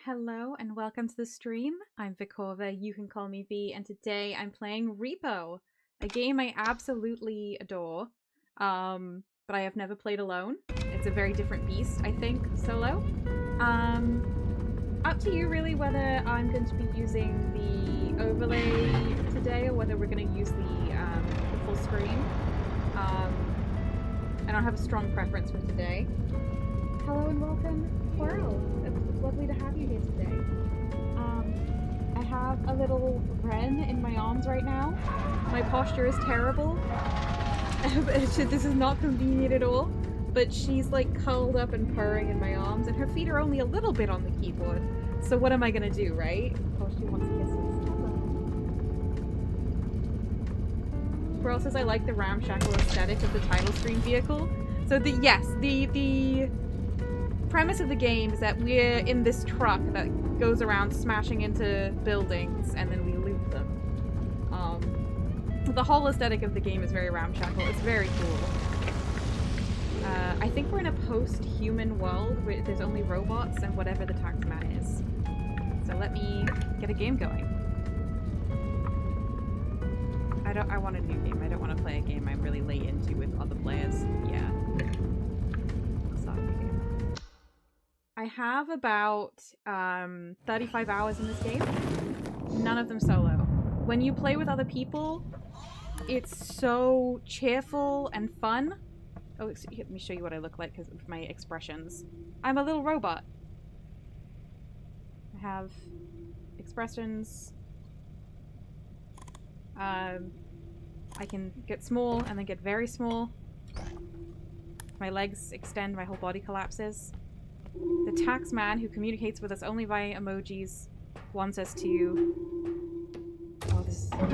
Hello and welcome to the stream. I'm Vikova, you can call me V, and today I'm playing REPO, a game I absolutely adore, but I have never played alone. It's a very different beast, I think, solo. Up to you really whether I'm going to be using the overlay today or whether we're going to use the full screen. I don't have a strong preference for today. Hello and welcome, Coral. It's lovely to have you here today. I have a little wren in my arms right now. My posture is terrible. This is not convenient at all, but she's like curled up and purring in my arms, and her feet are only a little bit on the keyboard. So what am I gonna do, right? Oh, she wants kisses. Coral says I like the ramshackle aesthetic of the title screen vehicle. So the premise of the game is that we're in this truck that goes around smashing into buildings and then we loot them. The whole aesthetic of the game is very ramshackle. It's very cool. I think we're in a post-human world where there's only robots and whatever the taxman is. So let me get a game going. I want a new game. I don't want to play a game I'm really late into with other players. Yeah. Start a new game. I have about 35 hours in this game. None of them solo. When you play with other people, it's so cheerful and fun. Oh, let me show you what I look like because of my expressions. I'm a little robot. I have expressions. I can get small and then get very small. My legs extend, my whole body collapses. The tax man, who communicates with us only via emojis, wants us to... Oh, this is the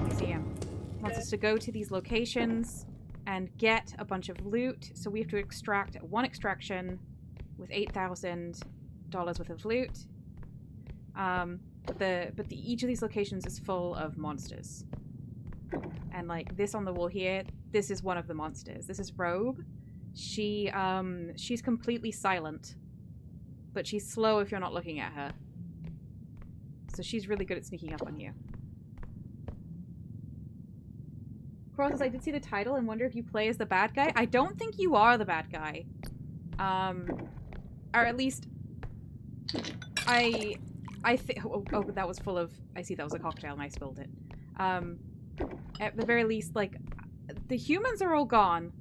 museum. Wants us to go to these locations and get a bunch of loot. So we have to extract one extraction with $8,000 worth of loot. But each of these locations is full of monsters. And like this on the wall here, this is one of the monsters. This is Rogue. She's completely silent, but she's slow if you're not looking at her. So she's really good at sneaking up on you. Cross, I did see the title and wonder if you play as the bad guy. I don't think you are the bad guy. Or at least I think... Oh, that was full of... I see that was a cocktail and I spilled it. At the very least, like, the humans are all gone.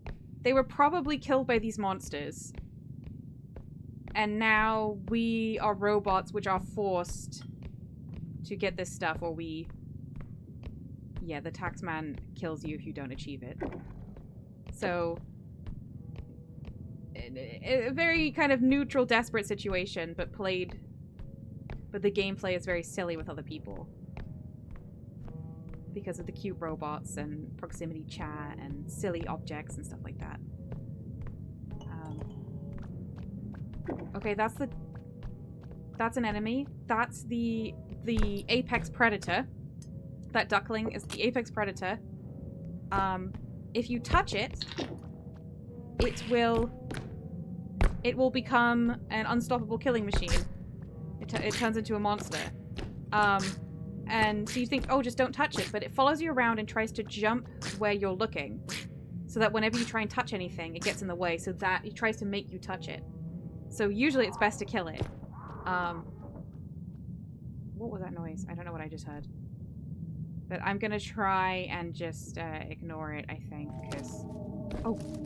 They were probably killed by these monsters. And now we are robots which are forced to get this stuff, or we... Yeah, the taxman kills you if you don't achieve it. So... a very kind of neutral, desperate situation, but played... But the gameplay is very silly with other people. Because of the cute robots and proximity chat and silly objects and stuff like that. Okay, that's an enemy. That's the apex predator. That duckling is the apex predator. If you touch it, it will become an unstoppable killing machine. It turns into a monster. And so you think, oh, just don't touch it, but it follows you around and tries to jump where you're looking. So that whenever you try and touch anything, it gets in the way, so that it tries to make you touch it. So usually it's best to kill it. What was that noise? I don't know what I just heard. But I'm gonna try and just ignore it, I think, because...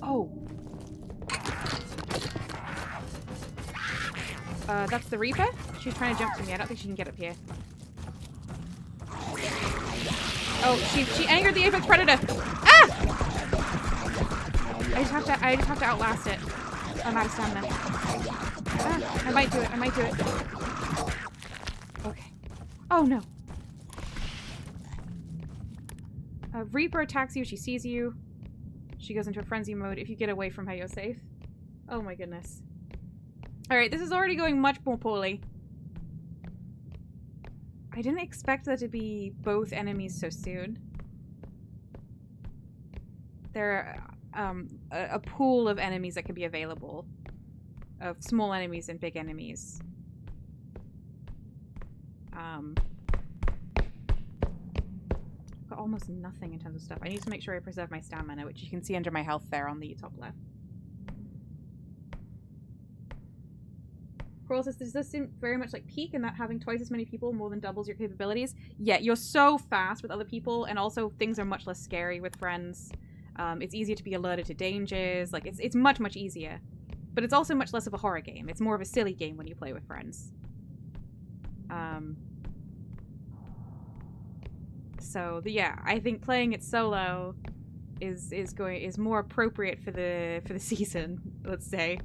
Oh! That's the Reaper? She's trying to jump to me. I don't think she can get up here. Oh, she angered the apex predator. Ah! I just have to outlast it. I'm out of stamina. Ah, I might do it. Okay. Oh no. Reaper attacks you. She sees you. She goes into a frenzy mode. If you get away from her, you're safe. Oh my goodness. Alright, this is already going much more poorly. I didn't expect there to be both enemies so soon. There are a pool of enemies that can be available. Of small enemies and big enemies. I've got almost nothing in terms of stuff. I need to make sure I preserve my stamina, which you can see under my health there on the top left. Does this seem very much like Peak in that having twice as many people more than doubles your capabilities? Yeah, you're so fast with other people, and also things are much less scary with friends. It's easier to be alerted to dangers. Like, it's much, much easier. But it's also much less of a horror game. It's more of a silly game when you play with friends. So, yeah, I think playing it solo is more appropriate for the season, let's say.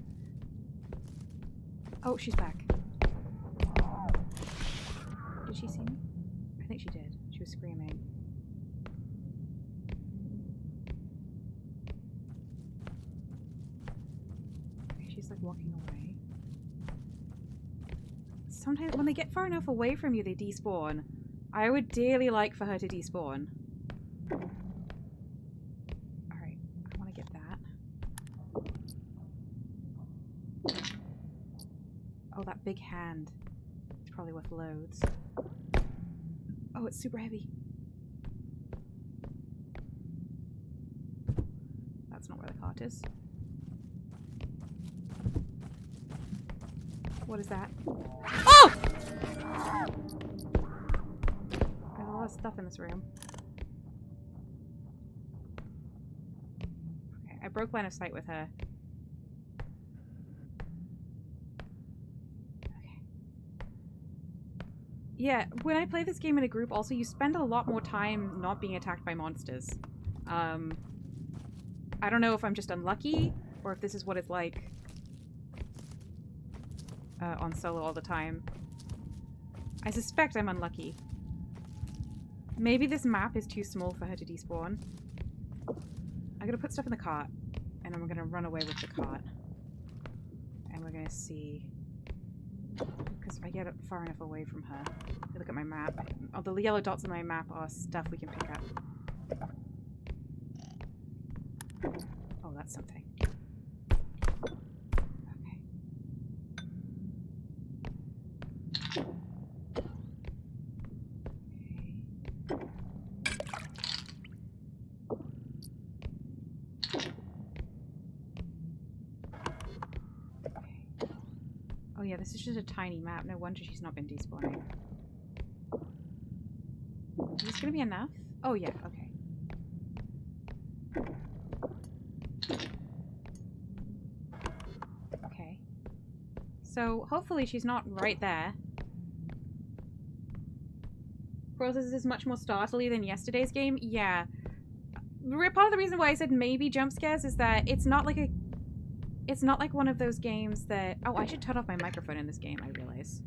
Oh, she's back. Did she see me? I think she did. She was screaming. Okay, she's like walking away. Sometimes when they get far enough away from you, they despawn. I would dearly like for her to despawn. Alright, I want to get that. Oh, that big hand. It's probably worth loads. Oh, it's super heavy. That's not where the cart is. What is that? Oh! There's a lot of stuff in this room. Okay, I broke line of sight with her. Okay. Yeah, when I play this game in a group, also, you spend a lot more time not being attacked by monsters. I don't know if I'm just unlucky, or if this is what it's like on solo all the time. I suspect I'm unlucky. Maybe this map is too small for her to despawn. I'm gonna put stuff in the cart, and then we're gonna run away with the cart. And we're gonna see... Because if I get far enough away from her... Look at my map. Oh, the yellow dots on my map are stuff we can pick up. Oh, that's something. Okay. Oh yeah, this is just a tiny map. No wonder she's not been despawning. Is this gonna be enough? Oh yeah, okay. Okay. So, hopefully she's not right there. Process is much more startly than yesterday's game. Yeah. Part of the reason why I said maybe jump scares is that it's not like a... It's not like one of those games that... Oh, I should turn off my microphone in this game, I realize.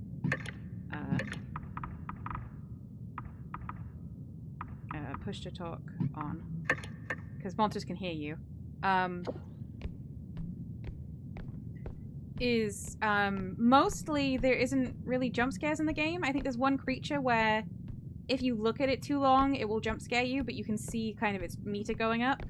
Push to talk on. Because monsters can hear you. Mostly there isn't really jump scares in the game. I think there's one creature where if you look at it too long, it will jump scare you, but you can see kind of its meter going up.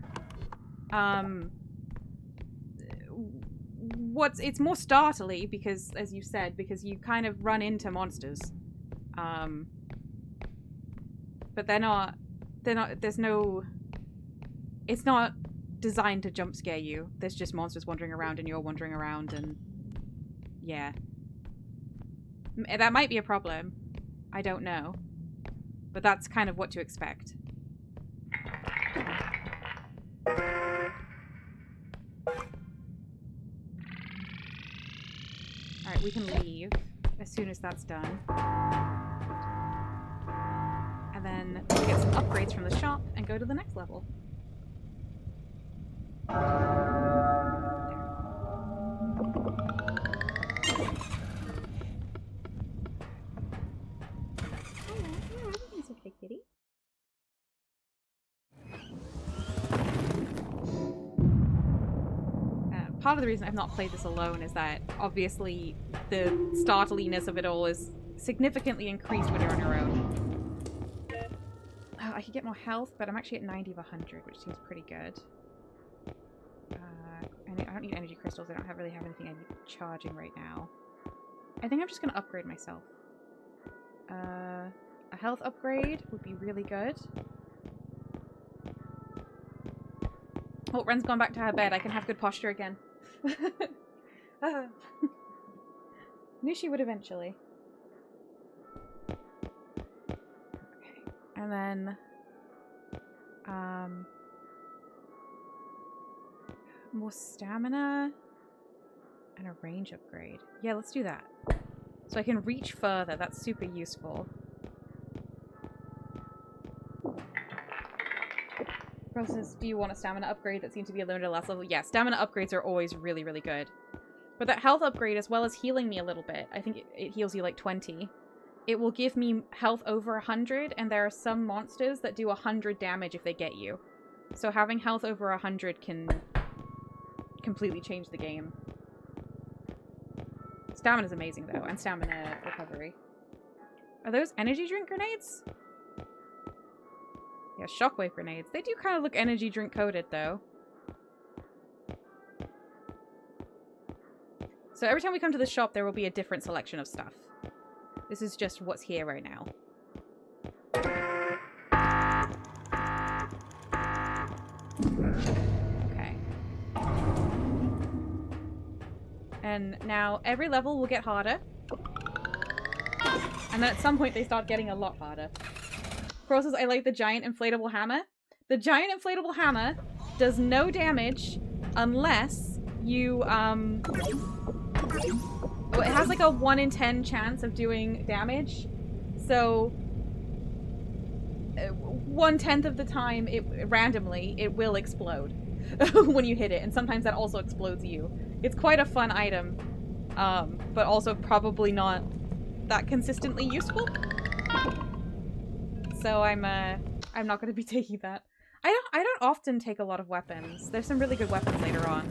It's more startly because, as you said, because you kind of run into monsters. But there's no... It's not designed to jump scare you. There's just monsters wandering around and you're wandering around and... Yeah. That might be a problem. I don't know. But that's kind of what to expect. Alright, we can leave as soon as that's done. And then we'll get some upgrades from the shop and go to the next level. It's okay, kitty. Part of the reason I've not played this alone is that obviously the startliness of it all is significantly increased when you're on your own. Oh, I could get more health, but I'm actually at 90 of 100, which seems pretty good. I don't need energy crystals. I don't really have anything I need charging right now. I think I'm just going to upgrade myself. A health upgrade would be really good. Oh, Ren's gone back to her bed. I can have good posture again. Knew she would eventually. Okay. And then... more stamina and a range upgrade. Yeah, let's do that. So I can reach further. That's super useful. Process, do you want a stamina upgrade that seems to be a limited last level? Yeah, stamina upgrades are always really, really good. But that health upgrade, as well as healing me a little bit, I think it heals you like 20. It will give me health over 100, and there are some monsters that do 100 damage if they get you. So having health over 100 can completely change the game. Stamina's amazing, though, and stamina recovery. Are those energy drink grenades? Yeah, shockwave grenades. They do kind of look energy drink coated, though. So every time we come to the shop, there will be a different selection of stuff. This is just what's here right now. Okay. And now every level will get harder. And then at some point they start getting a lot harder. Coral says, I like the giant inflatable hammer. The giant inflatable hammer does no damage unless you, well, it has like a 1 in 10 chance of doing damage. So 1/10 of the time, randomly, it will explode when you hit it. And sometimes that also explodes you. It's quite a fun item, but also probably not that consistently useful. So I'm not going to be taking that. I don't often take a lot of weapons. There's some really good weapons later on.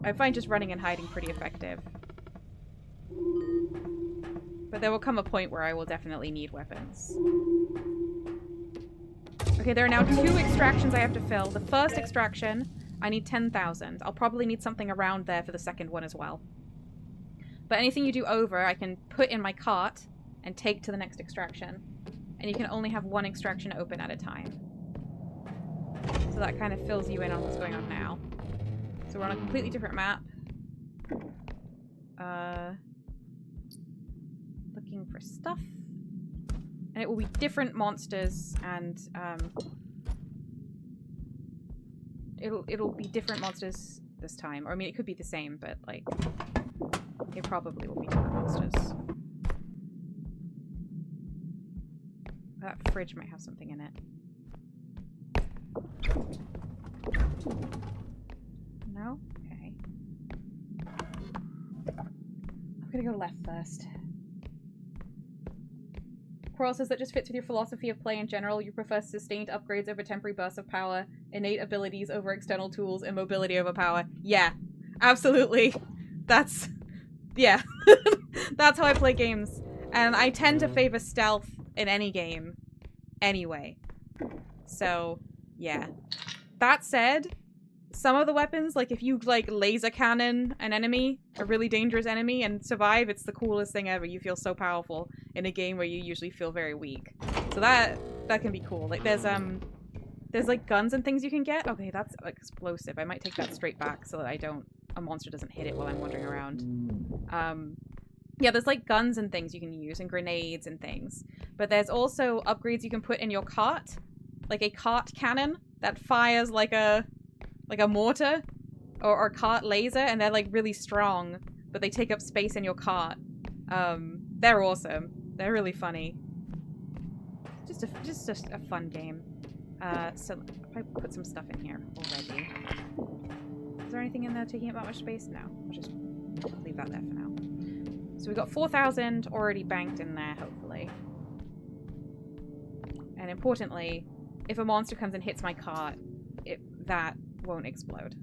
I find just running and hiding pretty effective. But there will come a point where I will definitely need weapons. Okay, there are now 2 extractions I have to fill. The first extraction, I need 10,000. I'll probably need something around there for the second one as well. But anything you do over, I can put in my cart and take to the next extraction. And you can only have 1 extraction open at a time. So that kind of fills you in on what's going on now. So we're on a completely different map. Looking for stuff. And it will be different monsters and it'll be different monsters this time. Or I mean it could be the same, but like it probably will be different monsters. That fridge might have something in it. No? Okay. I'm gonna go left first. Coral says that just fits with your philosophy of play in general. You prefer sustained upgrades over temporary bursts of power, innate abilities over external tools, and mobility over power. Yeah, absolutely. That's... yeah. That's how I play games. And I tend to favor stealth in any game. Anyway. So, yeah. That said, some of the weapons, like if you like laser cannon an enemy, a really dangerous enemy, and survive, it's the coolest thing ever. You feel so powerful in a game where you usually feel very weak. So that can be cool. Like there's like guns and things you can get. Okay, that's explosive. I might take that straight back so that a monster doesn't hit it while I'm wandering around. Yeah, there's like guns and things you can use and grenades and things. But there's also upgrades you can put in your cart. Like a cart cannon that fires like a mortar or cart laser, and they're like really strong, but they take up space in your cart. They're awesome. They're really funny. Just a fun game. So I put some stuff in here already. Is there anything in there taking up that much space? No. I'll just leave that there for now. So we've got 4,000 already banked in there, hopefully. And importantly, if a monster comes and hits my cart, that won't explode.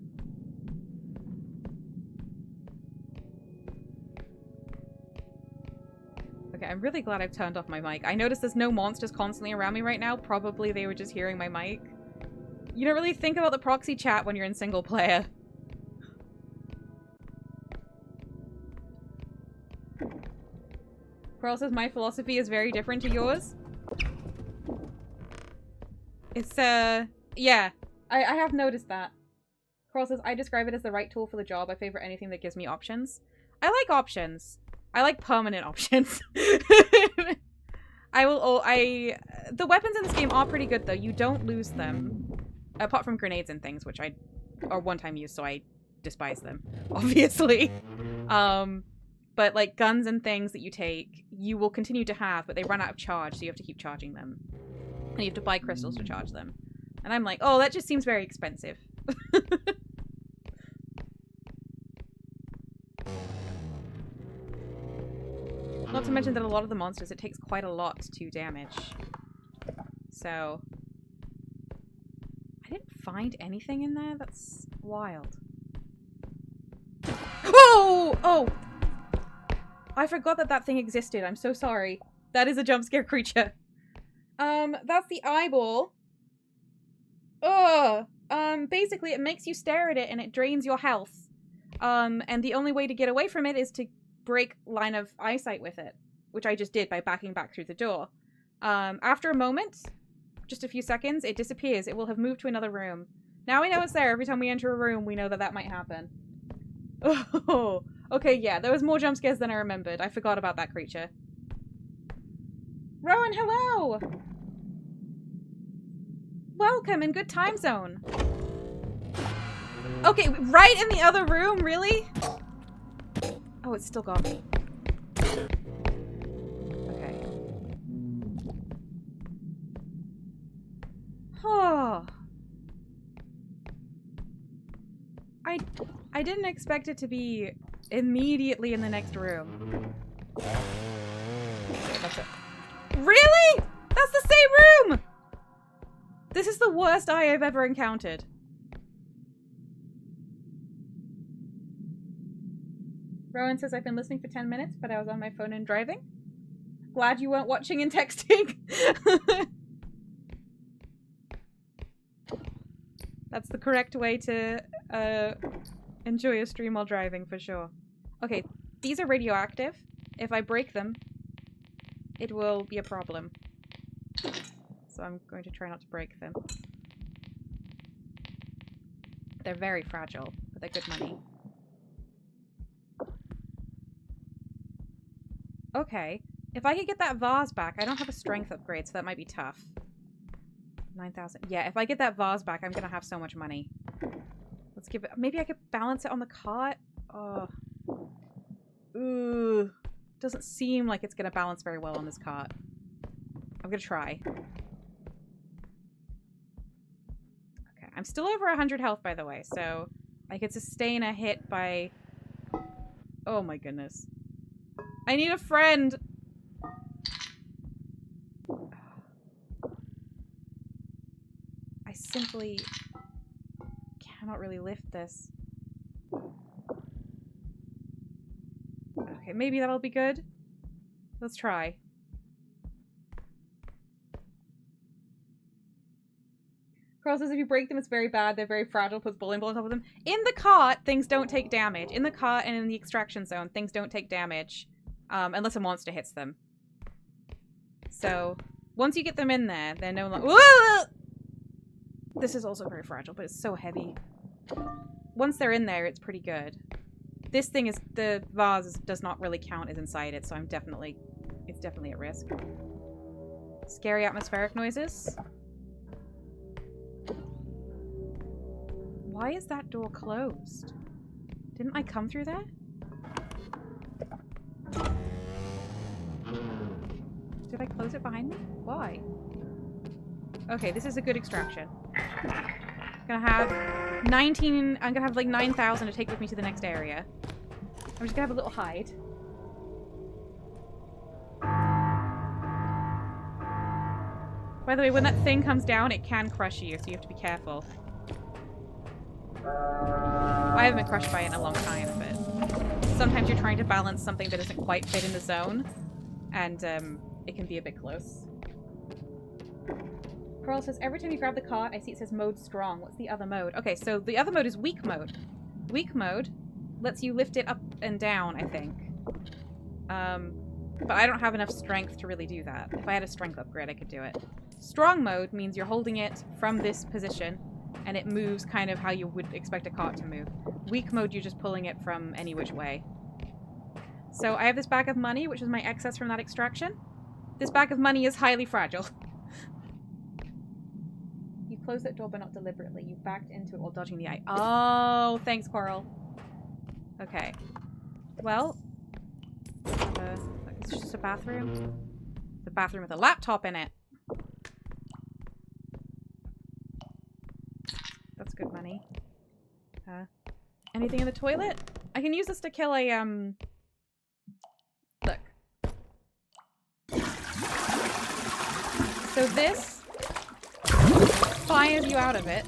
Okay, I'm really glad I've turned off my mic. I noticed there's no monsters constantly around me right now. Probably they were just hearing my mic. You don't really think about the proxy chat when you're in single player. Coral says, my philosophy is very different to yours. It's, yeah. I have noticed that. Coral says, I describe it as the right tool for the job. I favor anything that gives me options. I like options. I like permanent options. The weapons in this game are pretty good, though. You don't lose them. Apart from grenades and things, which are one-time use, so I despise them, obviously. But, like, guns and things that you take, you will continue to have, but they run out of charge, so you have to keep charging them. And you have to buy crystals to charge them. And I'm like, oh, that just seems very expensive. Not to mention that a lot of the monsters, it takes quite a lot to damage. So... I didn't find anything in there? That's wild. Oh! Oh! I forgot that thing existed. I'm so sorry. That is a jump scare creature. That's the eyeball. Ugh. Basically it makes you stare at it and it drains your health. And the only way to get away from it is to break line of eyesight with it, which I just did by backing back through the door. After a moment, just a few seconds, it disappears. It will have moved to another room. Now we know it's there. Every time we enter a room, we know that that might happen. Oh, okay, yeah, there was more jump scares than I remembered. I forgot about that creature. Rowan, hello! Welcome in good time zone. Okay, right in the other room, really? Oh, it's still got me. Okay. Oh. I didn't expect it to be immediately in the next room. Okay, that's it. Really? That's the same room! This is the worst eye I've ever encountered. Rowan says, I've been listening for 10 minutes, but I was on my phone and driving. Glad you weren't watching and texting. That's the correct way to enjoy a stream while driving, for sure. Okay, these are radioactive. If I break them, it will be a problem. So I'm going to try not to break them. They're very fragile, but they're good money. Okay. If I could get that vase back, I don't have a strength upgrade, so that might be tough. 9,000. Yeah, if I get that vase back, I'm gonna have so much money. Let's give it... Maybe I could balance it on the cot? Oh. Ooh. Doesn't seem like it's gonna balance very well on this cot. I'm gonna try. Okay, I'm still over 100 health, by the way, so I could sustain a hit by... Oh my goodness. I need a friend! I simply cannot really lift this. Okay, maybe that'll be good. Let's try. Carl says if you break them, it's very bad. They're very fragile. Puts bowling ball on top of them. In the cot, things don't take damage. In the cot and in the extraction zone, things don't take damage. Unless a monster hits them. So, once you get them in there, they're no longer... This is also very fragile, but it's so heavy. Once they're in there, it's pretty good. This thing is... The vase does not really count as inside it, so I'm definitely... It's definitely at risk. Scary atmospheric noises. Why is that door closed? Didn't I come through there? Did I close it behind me? Why? Okay, this is a good extraction. I'm gonna have 19... I'm gonna have like 9,000 to take with me to the next area. I'm just gonna have a little hide. By the way, when that thing comes down, it can crush you, so you have to be careful. I haven't been crushed by it in a long time, but sometimes you're trying to balance something that doesn't quite fit in the zone, and it can be a bit close. Coral says, every time you grab the cart, I see it says mode strong. What's the other mode? Okay, so the other mode is weak mode. Weak mode lets you lift it up and down, I think. But I don't have enough strength to really do that. If I had a strength upgrade, I could do it. Strong mode means you're holding it from this position, and it moves kind of how you would expect a cart to move. Weak mode, you're just pulling it from any which way. So I have this bag of money, which is my excess from that extraction. This bag of money is highly fragile. You closed that door, but not deliberately. You backed into it while dodging the eye. Oh, thanks, Coral. Okay. Well, it's just a bathroom. It's a bathroom with a laptop in it. That's good money. Anything in the toilet? I can use this to kill a, Look. So this fires you out of it.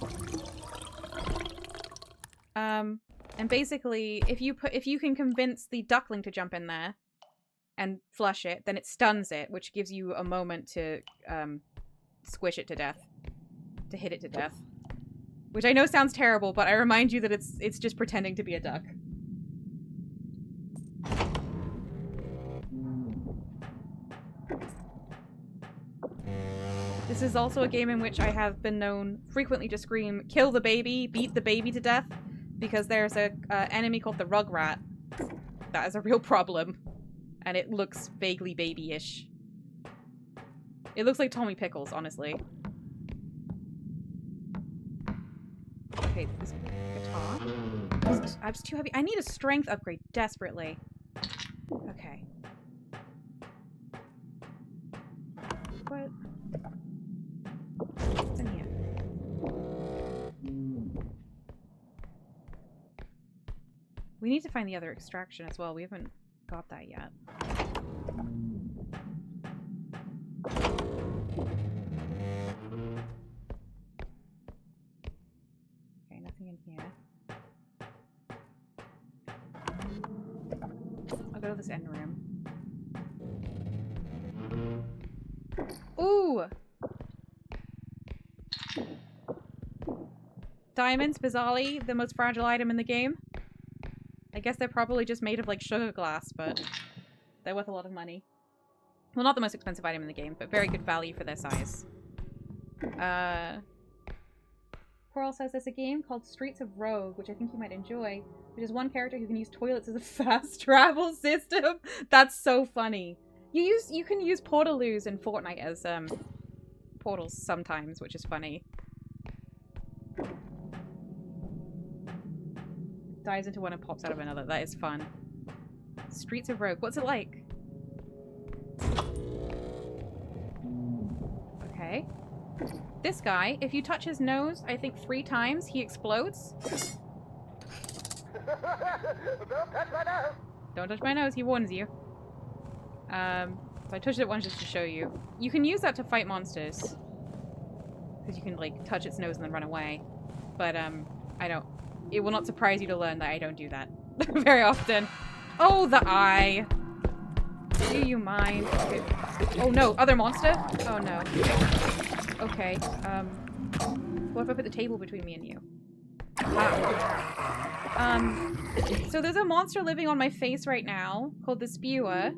And basically, if you can convince the duckling to jump in there and flush it, then it stuns it, which gives you a moment to, squish it to death. To hit it to death. Which I know sounds terrible, but I remind you that it's just pretending to be a duck. This is also a game in which I have been known frequently to scream, kill the baby, beat the baby to death, because there's a enemy called the Rugrat. That is a real problem. And it looks vaguely baby-ish. It looks like Tommy Pickles, honestly. Okay, this guitar. I'm just too heavy. I need a strength upgrade desperately. Okay. What? What's in here? We need to find the other extraction as well. We haven't got that yet. Okay, nothing in here. I'll go to this end room. Ooh! Diamonds, bizarrely, the most fragile item in the game. I guess they're probably just made of, like, sugar glass, but they're worth a lot of money. Well, not the most expensive item in the game, but very good value for their size. Coral says there's a game called Streets of Rogue, which I think you might enjoy, which is one character who can use toilets as a fast travel system. That's so funny. You can use portaloos in Fortnite as portals sometimes, which is funny. Dives into one and pops out of another. That is fun. Streets of Rogue. What's it like? Okay. This guy, if you touch his nose, I think 3 times, he explodes. Don't touch my nose, he warns you. So I touched it once just to show you. You can use that to fight monsters. Because you can, like, touch its nose and then run away. But, I don't... It will not surprise you to learn that I don't do that very often. Oh, the eye! Do you mind? Okay. Oh no, other monster? Oh no. Okay, what if I put the table between me and you? So there's a monster living on my face right now called the Spewer.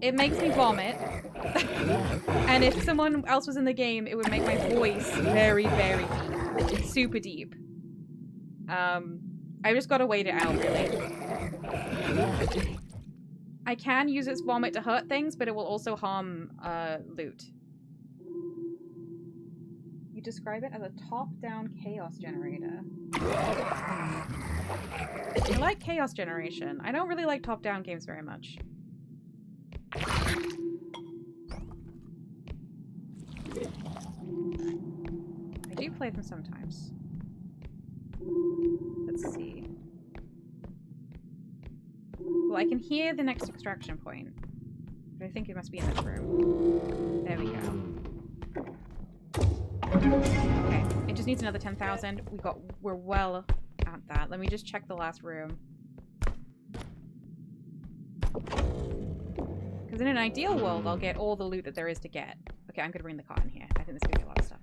It makes me vomit. And if someone else was in the game, it would make my voice very, very deep. Super deep. I've just gotta wait it out, really. I can use its vomit to hurt things, but it will also harm, loot. You describe it as a top-down chaos generator. I like chaos generation. I don't really like top-down games very much. I do play them sometimes. Let's see. Well, I can hear the next extraction point. But I think it must be in this room. There we go. Okay, it just needs another 10,000. We're well at that. Let me just check the last room. Because in an ideal world, I'll get all the loot that there is to get. Okay, I'm gonna bring the car in here. I think this could be a lot of stuff.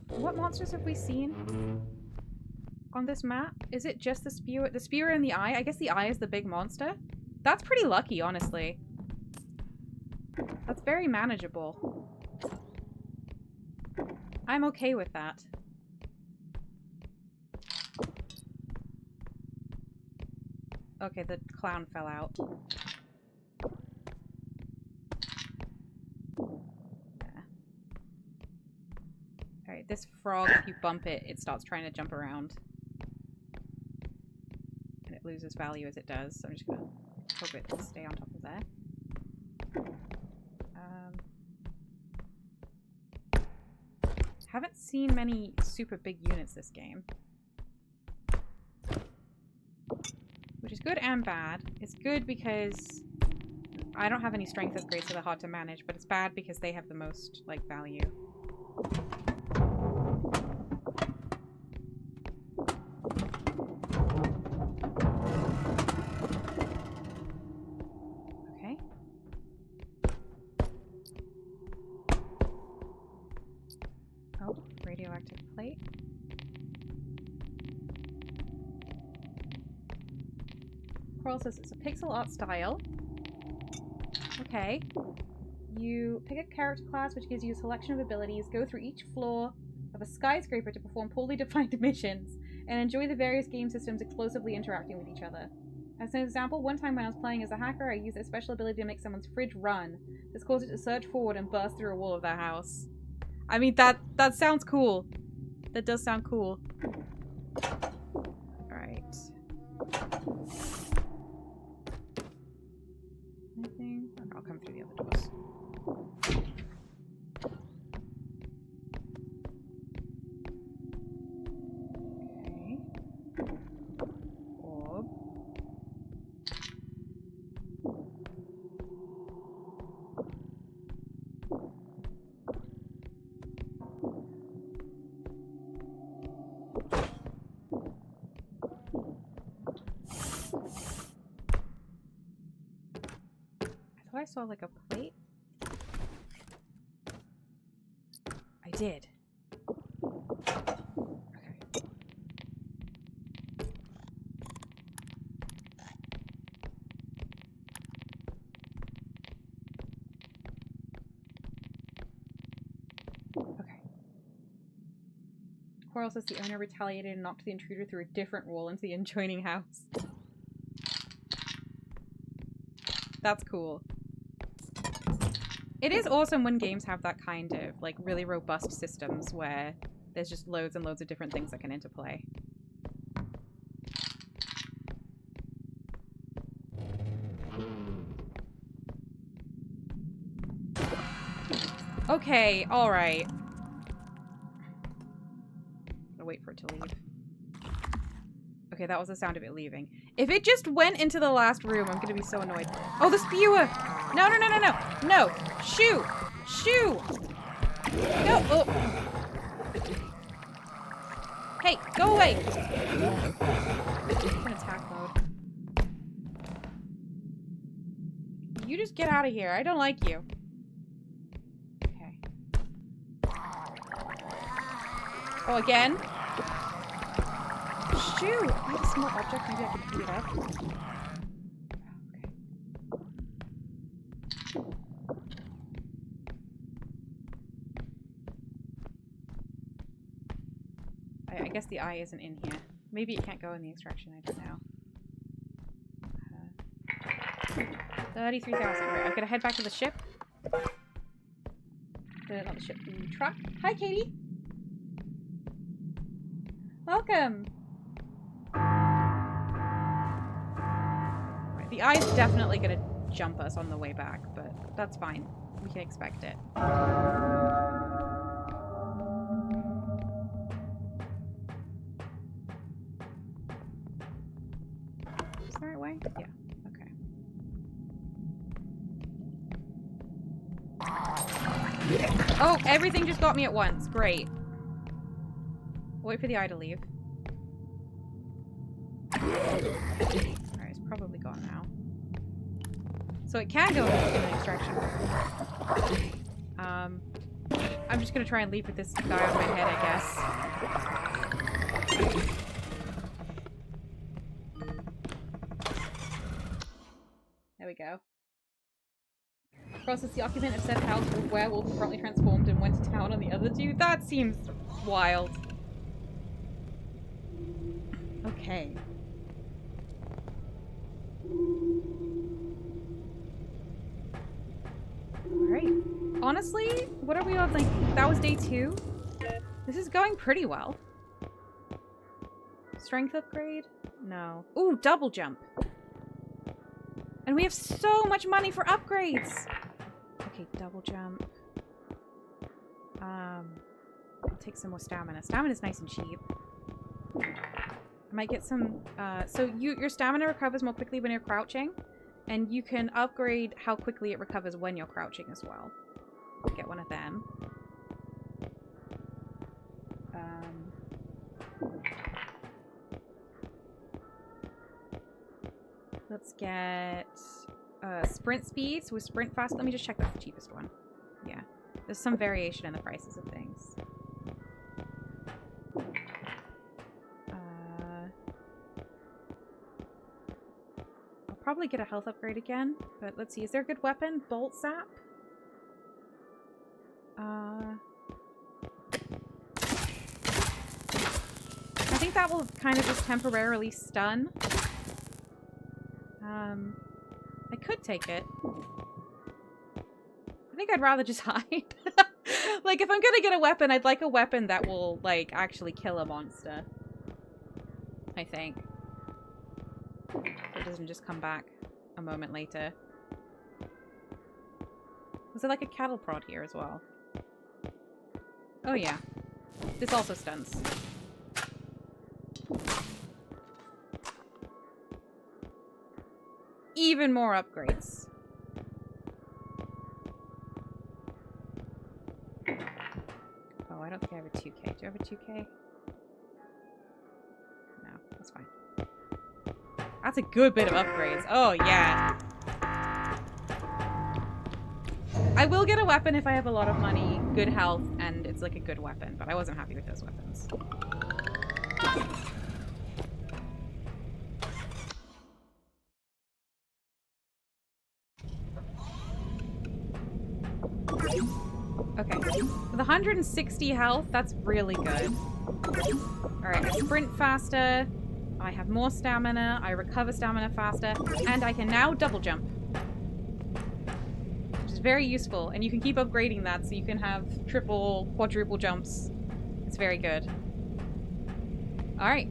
What monsters have we seen on this map? Is it just the Spewer? The Spewer and the Eye? I guess the Eye is the big monster. That's pretty lucky, honestly. That's very manageable. I'm okay with that. Okay, the clown fell out. Alright, this frog, if you bump it, it starts trying to jump around. And it loses value as it does, so I'm just gonna hope it will stay on top of there. Haven't seen many super big units this game. Which is good and bad. It's good because I don't have any strength upgrades, so they're hard to manage, but it's bad because they have the most, like, value. Okay. Oh, radioactive plate. Coral says it's a pixel art style. Okay. You pick a character class which gives you a selection of abilities, go through each floor of a skyscraper to perform poorly defined missions, and enjoy the various game systems explosively interacting with each other. As an example, one time when I was playing as a hacker, I used a special ability to make someone's fridge run. This caused it to surge forward and burst through a wall of their house. I mean, that sounds cool. That does sound cool. Alright. Anything? Okay, I'll come through the other doors. Okay. Orb. I saw like a plate. I did. Okay. Okay. Coral says the owner retaliated and knocked the intruder through a different wall into the adjoining house. That's cool. It is awesome when games have that kind of, like, really robust systems where there's just loads and loads of different things that can interplay. Okay, alright. I'll wait for it to leave. Okay, that was the sound of it leaving. If it just went into the last room, I'm gonna be so annoyed. Oh, the spewer! No, no, no, no, no! No! Shoo! Shoo! No! Oh. Hey, go away! It's in attack mode. You just get out of here. I don't like you. Okay. Oh, again? Shoot! I have a small object. Maybe I can pick it up. Okay. I guess the eye isn't in here. Maybe it can't go in the extraction. I don't know. 33,000. Right, I've got to head back to the ship. Not the ship, the truck. Hi, Katie! Welcome! Right, the eye's definitely gonna jump us on the way back, but that's fine. We can expect it. Is the right way? Yeah. Okay. Oh, everything just got me at once. Great. Wait for the eye to leave. Alright, it's probably gone now. So it can go in an extraction room. I'm just gonna try and leave with this guy on my head, I guess. There we go. Process the occupant of said house with werewolf abruptly transformed and went to town on the other two. That seems wild. Okay. Alright. Honestly, what are we on, like, that was day 2? This is going pretty well. Strength upgrade? No. Ooh, double jump. And we have so much money for upgrades! Okay, double jump. I'll take some more stamina. Stamina's nice and cheap. I might get some, so your stamina recovers more quickly when you're crouching, and you can upgrade how quickly it recovers when you're crouching as well. Get one of them. Let's get, sprint speed, so with sprint fast, let me just check that's the cheapest one. Yeah. There's some variation in the prices of things. probably get a health upgrade again, but let's see. Is there a good weapon? Bolt Zap? I think that will kind of just temporarily stun. I could take it. I think I'd rather just hide. Like, if I'm gonna get a weapon, I'd like a weapon that will, like, actually kill a monster. I think. So it doesn't just come back a moment later. Was there, like, a cattle prod here as well? Oh, yeah. This also stuns. Even more upgrades. Oh, I don't think I have a 2K. Do you have a 2K? No, that's fine. That's a good bit of upgrades. Oh, yeah. I will get a weapon if I have a lot of money, good health, and it's like a good weapon, but I wasn't happy with those weapons. Okay, with 160 health, that's really good. Alright, I sprint faster, I have more stamina, I recover stamina faster, and I can now double jump. Which is very useful, and you can keep upgrading that so you can have triple, quadruple jumps. It's very good. Alright,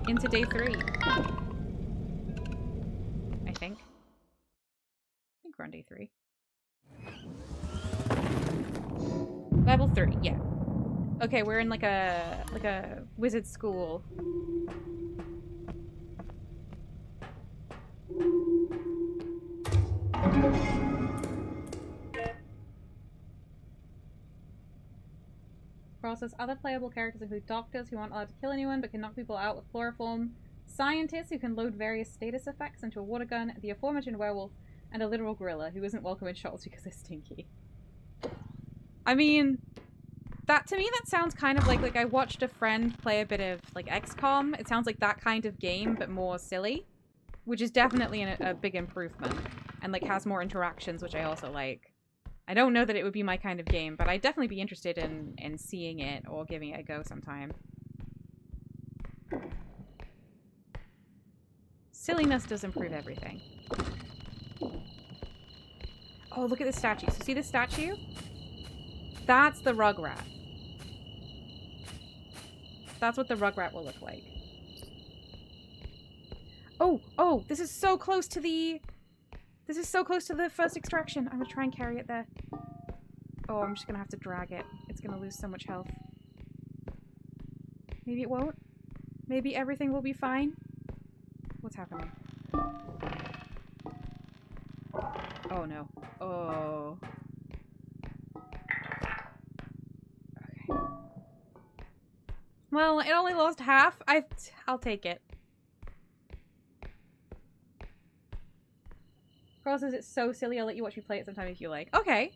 into day 3. I think we're on day 3. Level 3, yeah. Okay, we're in like a wizard school. Process. Other playable characters include doctors who aren't allowed to kill anyone but can knock people out with chloroform, scientists who can load various status effects into a water gun, the aforementioned werewolf, and a literal gorilla who isn't welcome in shops because they're stinky. I mean, that to me that sounds kind of like I watched a friend play a bit of like XCOM. It sounds like that kind of game but more silly, which is definitely a big improvement and like has more interactions, which I also like. I don't know that it would be my kind of game, but I'd definitely be interested in seeing it or giving it a go sometime. Silliness does improve everything. Oh, look at this statue. So see this statue? That's the Rugrat. That's what the Rugrat will look like. Oh, this is so close to the... This is so close to the first extraction. I'm gonna try and carry it there. Oh, I'm just gonna have to drag it. It's gonna lose so much health. Maybe it won't. Maybe everything will be fine. What's happening? Oh no. Oh. Okay. Well, it only lost half. I'll take it. Carl says it's so silly, I'll let you watch me play it sometime if you like. Okay.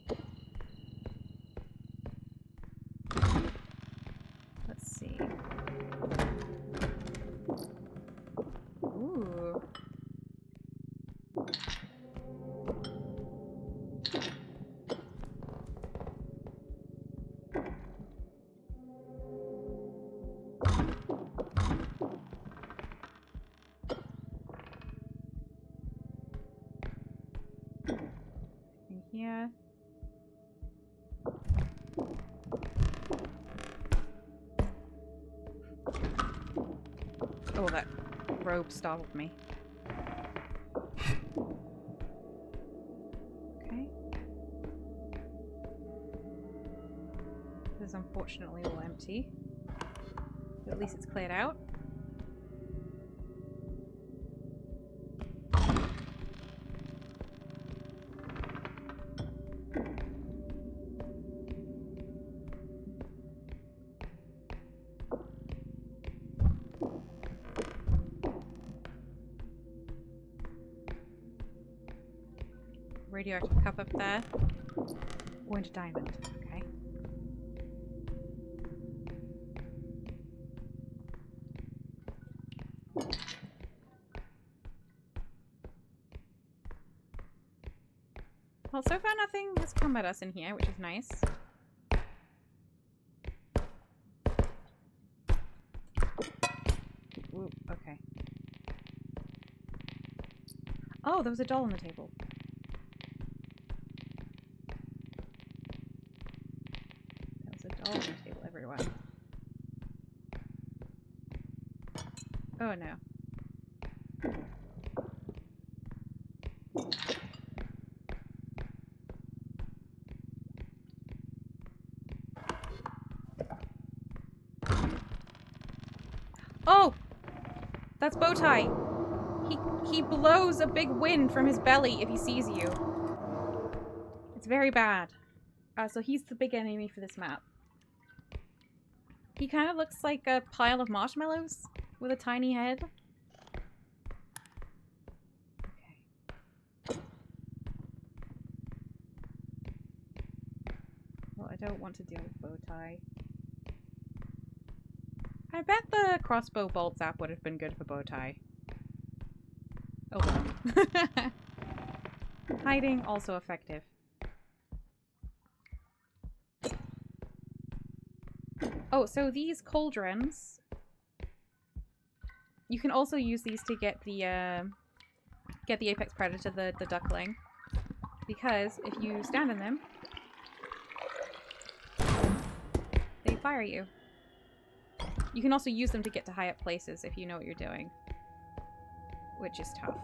Let's see. Ooh. In here. Oh, that robe startled me. Okay. This is unfortunately all empty. But at least it's cleared out. Radioactive cup up there. Orange diamond. Okay. Well, so far nothing has come at us in here, which is nice. Ooh, okay. Oh, there was a doll on the table. There was a doll on the table everywhere. Oh no. Oh! That's Bowtie! He blows a big wind from his belly if he sees you. It's very bad. So he's the big enemy for this map. He kind of looks like a pile of marshmallows with a tiny head. Okay. Well, I don't want to deal with Bowtie. I bet the crossbow bolt zap would have been good for Bowtie. Oh well. Hiding, also effective. Oh, so these cauldrons... You can also use these to get the apex predator, the duckling. Because if you stand in them, they fire you. You can also use them to get to high up places if you know what you're doing. Which is tough.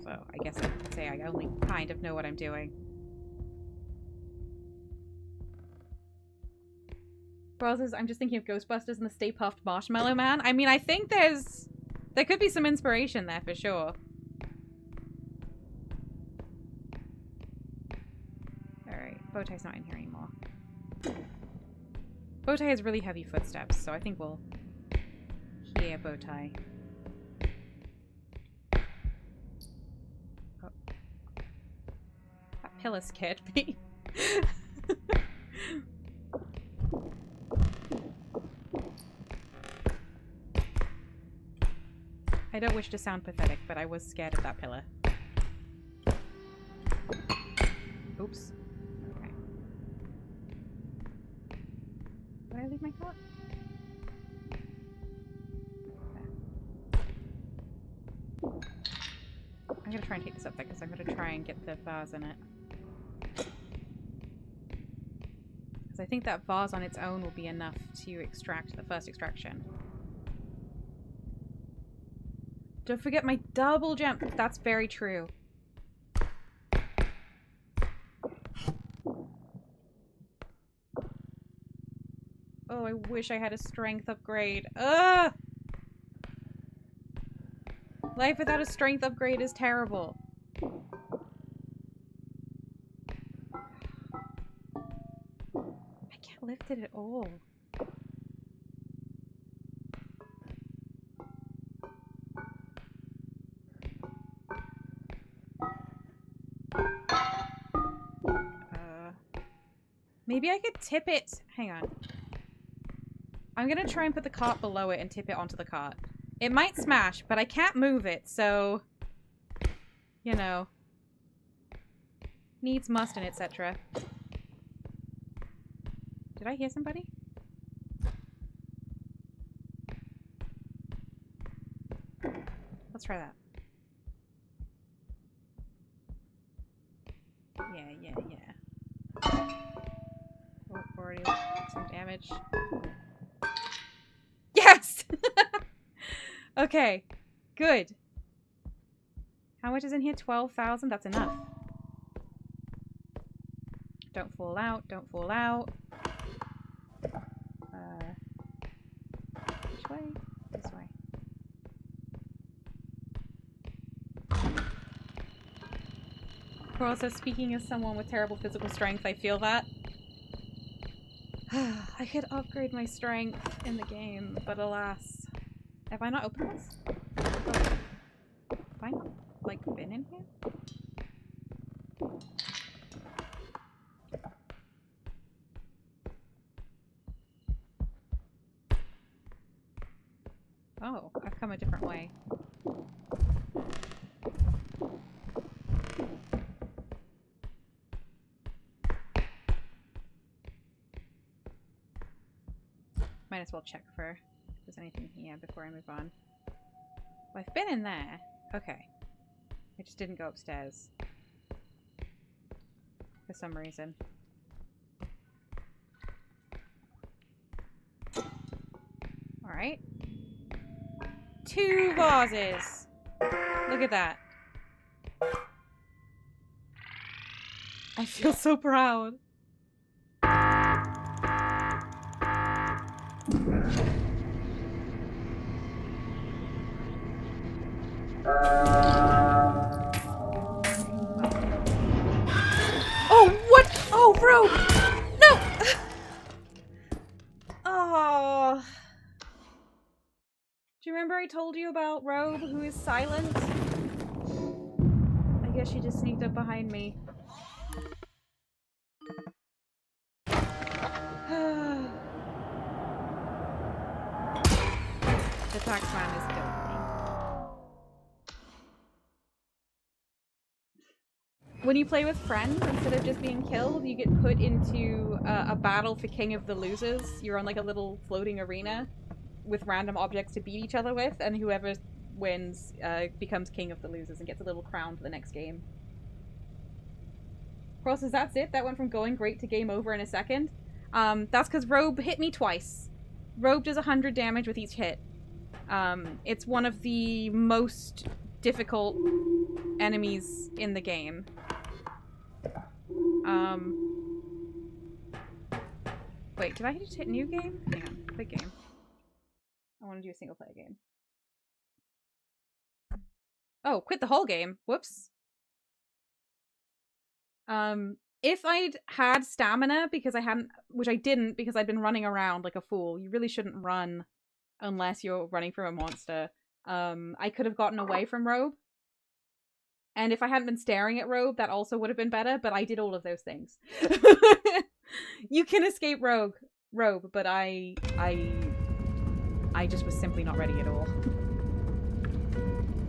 So I guess I could say I only kind of know what I'm doing. Says, I'm just thinking of Ghostbusters and the Stay Puft Marshmallow Man. I mean, I think there could be some inspiration there for sure. Alright, Bowtie's not in here anymore. Bowtie has really heavy footsteps, so I think we'll hear Bowtie. Oh. That pillar scared me. I don't wish to sound pathetic, but I was scared of that pillar. Oops. Okay. Did I leave my cart? Okay. I'm gonna try and take this up there because I'm gonna try and get the vase in it. Because I think that vase on its own will be enough to extract the first extraction. Don't forget my double jump. That's very true. Oh, I wish I had a strength upgrade. Ugh! Life without a strength upgrade is terrible. I can't lift it at all. Maybe I could tip it. Hang on. I'm gonna try and put the cart below it and tip it onto the cart. It might smash, but I can't move it, so... You know. Needs, must, and etc. Did I hear somebody? Let's try that. Yeah. Oh, already some damage. Yes! Okay. Good. How much is in here? 12,000? That's enough. Don't fall out. Don't fall out. Which way? This way. Also, speaking as someone with terrible physical strength, I feel that. I could upgrade my strength in the game, but alas. Have I not opened this? Oh. Have I not, like, been in here? Oh, I've come a different way. as well check for if there's anything here before I move on. Well, I've been in there. Okay. I just didn't go upstairs. For some reason. Alright. 2 vases! Look at that. I feel so proud. Oh, what? Oh, Rogue! No! Oh. Do you remember I told you about Robe, who is silent? I guess she just sneaked up behind me. The taxman is killing me. When you play with friends, instead of just being killed, you get put into a battle for King of the Losers. You're on like a little floating arena with random objects to beat each other with, and whoever wins becomes King of the Losers and gets a little crown for the next game. Crosses, that's it? That went from going great to game over in a second? That's because Robe hit me twice. Robe does 100 damage with each hit. It's one of the most difficult enemies in the game. Wait, did I just hit new game? Hang on, quit game. I want to do a single player game. Oh, quit the whole game. Whoops. If I'd had stamina, because I hadn't, which I didn't because I'd been running around like a fool. You really shouldn't run unless you're running from a monster. I could have gotten away from Robe. And if I hadn't been staring at Robe, that also would have been better, but I did all of those things. You can escape Robe, but I just was simply not ready at all.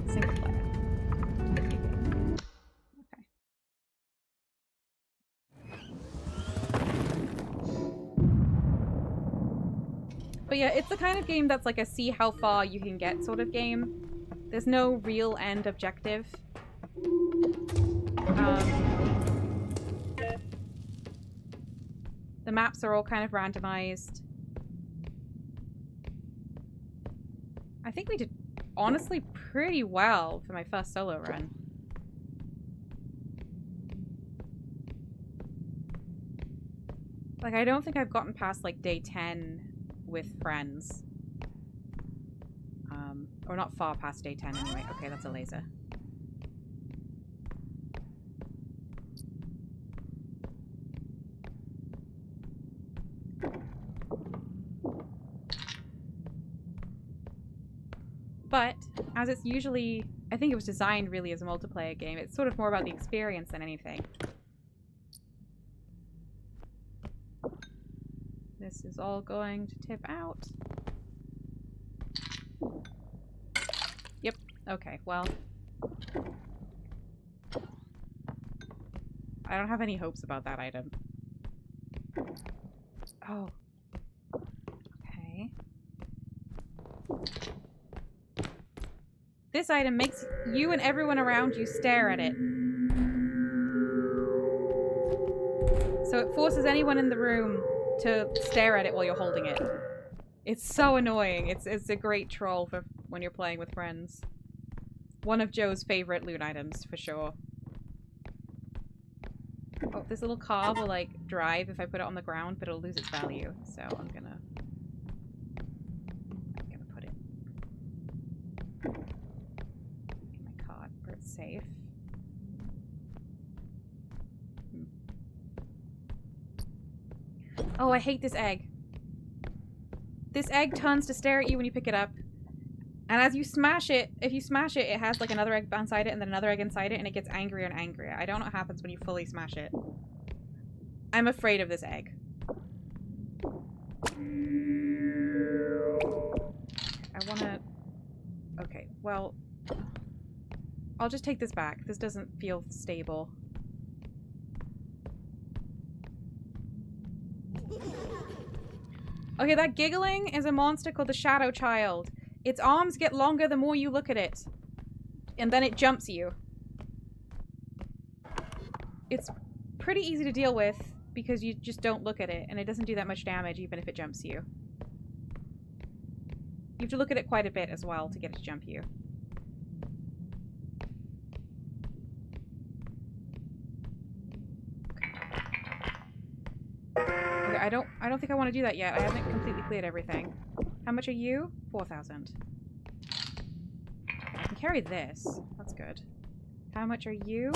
Single player. Okay. But yeah, it's the kind of game that's like a see how far you can get sort of game. There's no real end objective. The maps are all kind of randomized. I think we did, honestly, pretty well for my first solo run. Like, I don't think I've gotten past, like, day 10 with friends. Or not far past day 10 anyway. Okay, that's a laser. But, as it's usually, I think it was designed really as a multiplayer game, it's sort of more about the experience than anything. This is all going to tip out. Yep, okay, well. I don't have any hopes about that item. Oh. Okay. This item makes you and everyone around you stare at it. So it forces anyone in the room to stare at it while you're holding it. It's so annoying. It's a great troll for when you're playing with friends. One of Joe's favorite loot items, for sure. Oh, this little car will, like, drive if I put it on the ground, but it'll lose its value. So I'm gonna put it in my cart where it's safe. Oh, I hate this egg. This egg turns to stare at you when you pick it up. And as you smash it, if you smash it, it has like another egg inside it and then another egg inside it and it gets angrier and angrier. I don't know what happens when you fully smash it. I'm afraid of this egg. I wanna... Okay, well... I'll just take this back. This doesn't feel stable. Okay, that giggling is a monster called the Shadow Child. Its arms get longer the more you look at it. And then it jumps you. It's pretty easy to deal with because you just don't look at it, and it doesn't do that much damage even if it jumps you. You have to look at it quite a bit as well to get it to jump you. Okay, I don't think I want to do that yet. I haven't completely cleared everything. How much are you? 4,000. I can carry this. That's good. How much are you?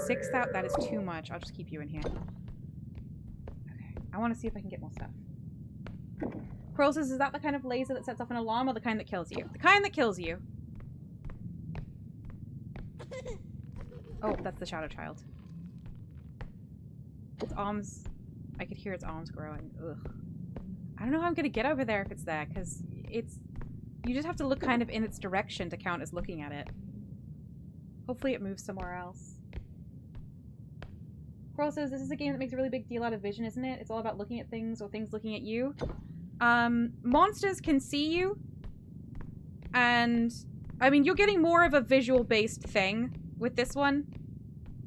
6,000. That is too much. I'll just keep you in here. Okay. I want to see if I can get more stuff. Pearl says, is that the kind of laser that sets off an alarm or the kind that kills you? The kind that kills you. Oh, that's the Shadow Child. Its arms... I could hear its arms growing. Ugh. I don't know how I'm gonna get over there if it's there, because it's... You just have to look kind of in its direction to count as looking at it. Hopefully it moves somewhere else. Coral says, this is a game that makes a really big deal out of vision, isn't it? It's all about looking at things or things looking at you. Monsters can see you. And, I mean, you're getting more of a visual-based thing with this one.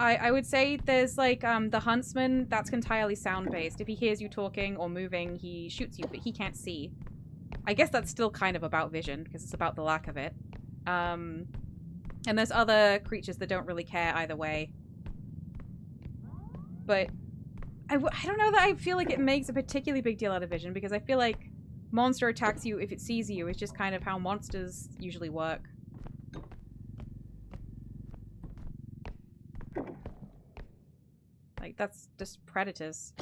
I would say there's, like, the huntsman, that's entirely sound-based. If he hears you talking or moving, he shoots you, but he can't see. I guess that's still kind of about vision, because it's about the lack of it. And there's other creatures that don't really care either way. But I don't know that I feel like it makes a particularly big deal out of vision, because I feel like monster attacks you if it sees you. It's just kind of how monsters usually work. Like, that's just predators.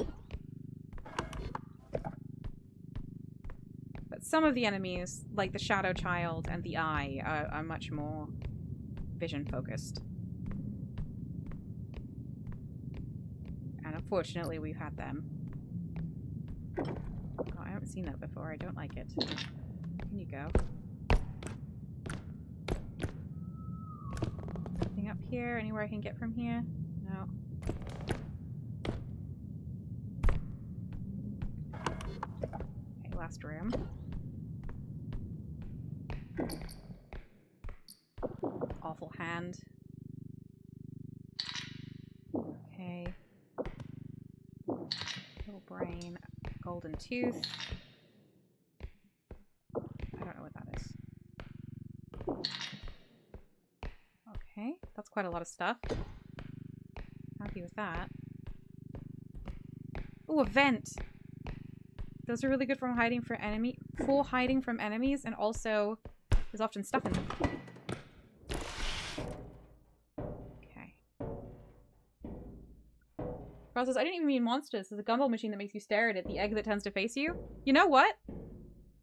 But some of the enemies, like the Shadow Child and the Eye, are much more vision-focused. And unfortunately, we've had them. Oh, I haven't seen that before. I don't like it. Can you go? Anything up here? Anywhere I can get from here? No. Okay, last room. Awful hand. Okay. Little brain. Golden tooth. I don't know what that is. Okay, that's quite a lot of stuff. Happy with that. Ooh, a vent! Those are really good for hiding from enemies, and also there's often stuff in them. Okay. Process, I didn't even mean monsters. There's a gumball machine that makes you stare at it, the egg that tends to face you. You know what?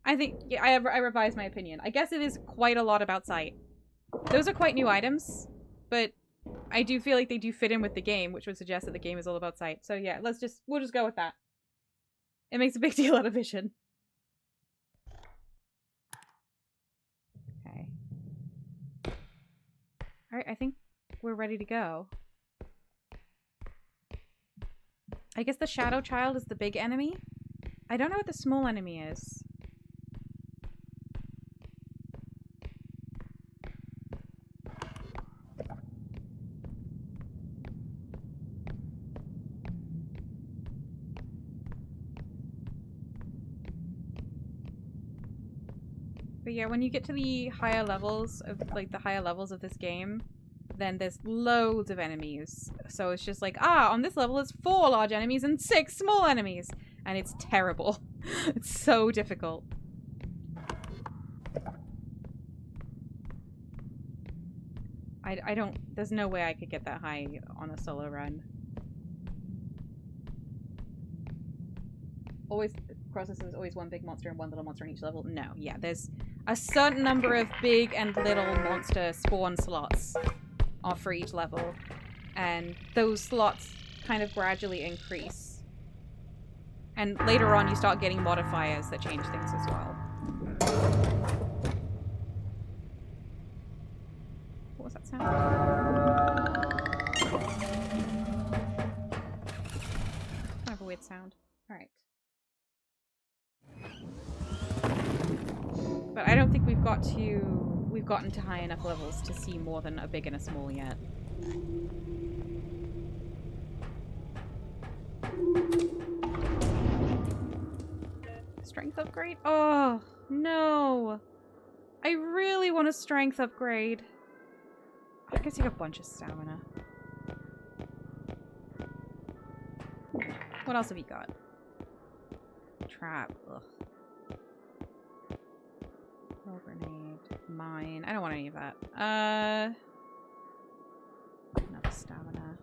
I think, yeah, I revised my opinion. I guess it is quite a lot about sight. Those are quite new items, but I do feel like they do fit in with the game, which would suggest that the game is all about sight. So yeah, we'll just go with that. It makes a big deal out of vision. Okay. Alright, I think we're ready to go. I guess the Shadow Child is the big enemy? I don't know what the small enemy is. But yeah, when you get to the higher levels of, like, the higher levels of this game, then there's loads of enemies. So it's just like, on this level it's 4 large enemies and 6 small enemies. And it's terrible. It's so difficult. I don't, there's no way I could get that high on a solo run. Always, process is always one big monster and one little monster on each level. No, yeah, there's a certain number of big and little monster spawn slots for each level. And those slots kind of gradually increase. And later on you start getting modifiers that change things as well. What was that sound? Kind of a weird sound. Alright. we've gotten to high enough levels to see more than a big and a small yet. Strength upgrade? Oh, no. I really want a strength upgrade. I can take a bunch of stamina. What else have you got? Trap. Ugh. Roll grenade. Mine. I don't want any of that. Another stamina.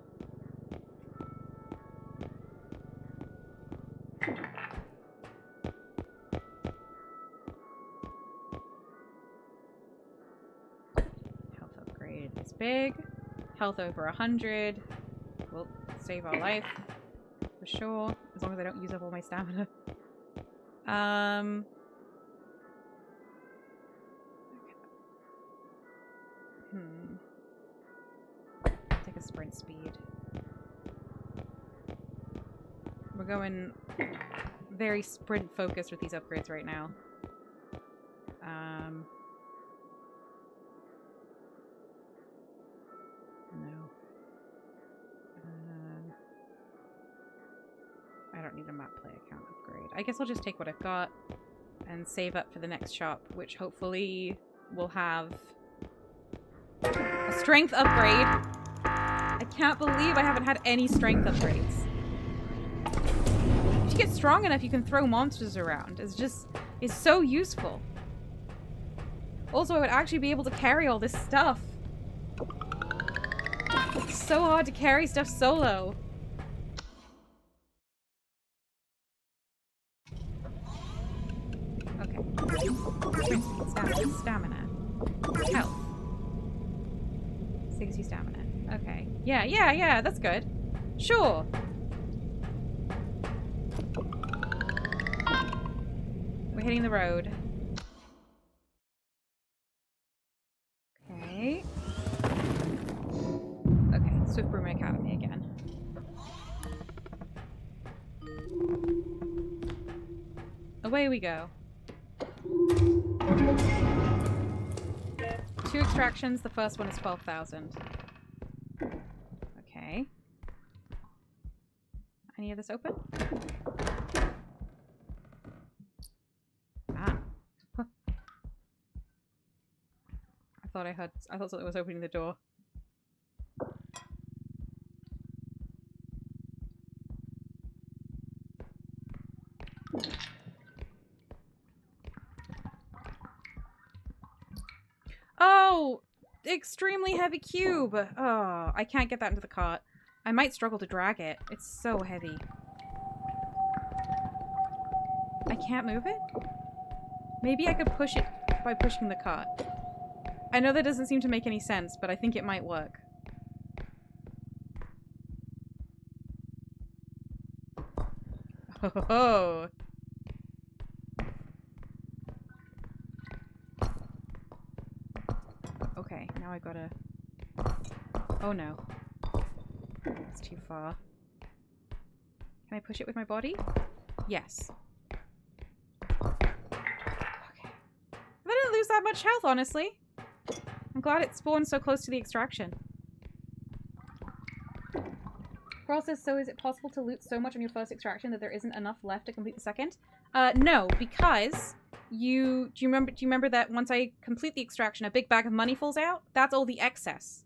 Health upgrade is big. Health over 100. Will save our life. For sure. As long as I don't use up all my stamina. Take a sprint speed. We're going very sprint focused with these upgrades right now. No. I don't need a map play account upgrade. I guess I'll just take what I've got and save up for the next shop, which hopefully will have a strength upgrade. I can't believe I haven't had any strength upgrades. If you get strong enough, you can throw monsters around. It's so useful. Also, I would actually be able to carry all this stuff. It's so hard to carry stuff solo. Okay. Stamina. Health. 60 stamina. Okay. Yeah, that's good. Sure. We're hitting the road. Okay. Okay, Swift Broom Academy again. Away we go. 2 extractions, the first one is 12,000. Okay. Any of this open? Ah. Huh. I thought something was opening the door. Oh! Extremely heavy cube! Oh, I can't get that into the cart. I might struggle to drag it. It's so heavy. I can't move it? Maybe I could push it by pushing the cart. I know that doesn't seem to make any sense, but I think it might work. Oh! Okay, now I gotta... Oh no. It's too far. Can I push it with my body? Yes. Okay. I didn't lose that much health, honestly. I'm glad it spawned so close to the extraction. Carl says, so is it possible to loot so much on your first extraction that there isn't enough left to complete the second? No, because... Do you remember that once I complete the extraction, a big bag of money falls out? That's all the excess.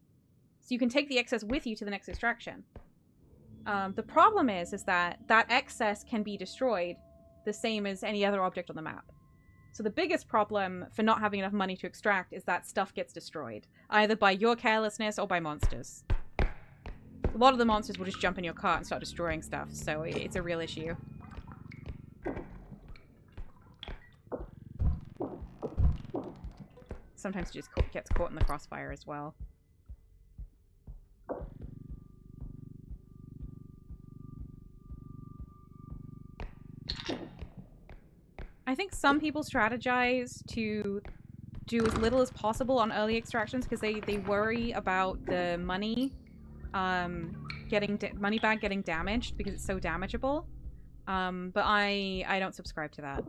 So you can take the excess with you to the next extraction. The problem is that excess can be destroyed the same as any other object on the map. So the biggest problem for not having enough money to extract is that stuff gets destroyed, either by your carelessness or by monsters. A lot of the monsters will just jump in your cart and start destroying stuff, so it's a real issue. Sometimes it just gets caught in the crossfire as well. I think some people strategize to do as little as possible on early extractions because they worry about the money money bag getting damaged because it's so damageable. But I don't subscribe to that.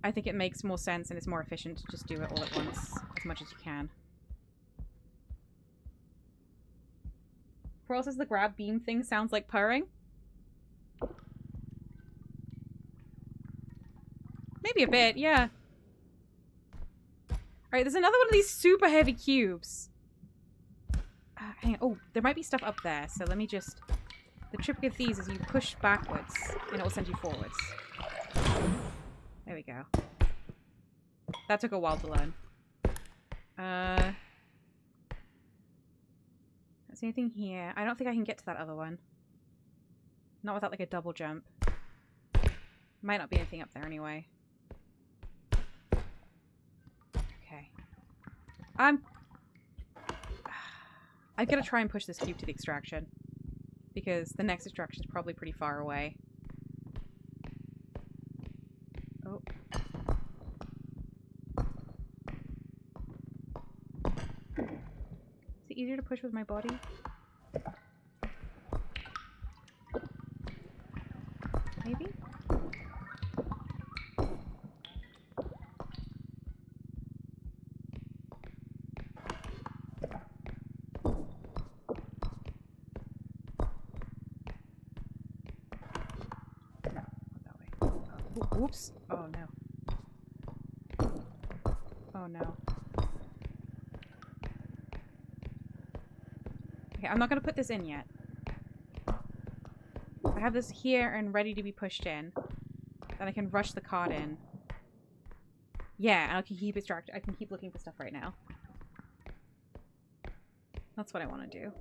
I think it makes more sense and it's more efficient to just do it all at once, as much as you can. Coral says the grab beam thing sounds like purring. Maybe a bit, yeah. Alright, there's another one of these super heavy cubes. Hang on. Oh, there might be stuff up there, so let me just... The trick with these is you push backwards, and it will send you forwards. There we go. That took a while to learn. Is there anything here? I don't think I can get to that other one. Not without, like, a double jump. Might not be anything up there anyway. Okay. I'm gonna try and push this cube to the extraction. Because the next extraction is probably pretty far away. Oh. Is it easier to push with my body? Maybe? Oops. Oh no. Oh no. Okay, I'm not gonna put this in yet. I have this here and ready to be pushed in. Then I can rush the card in. Yeah, and I can keep distracted. I can keep looking for stuff right now. That's what I want to do.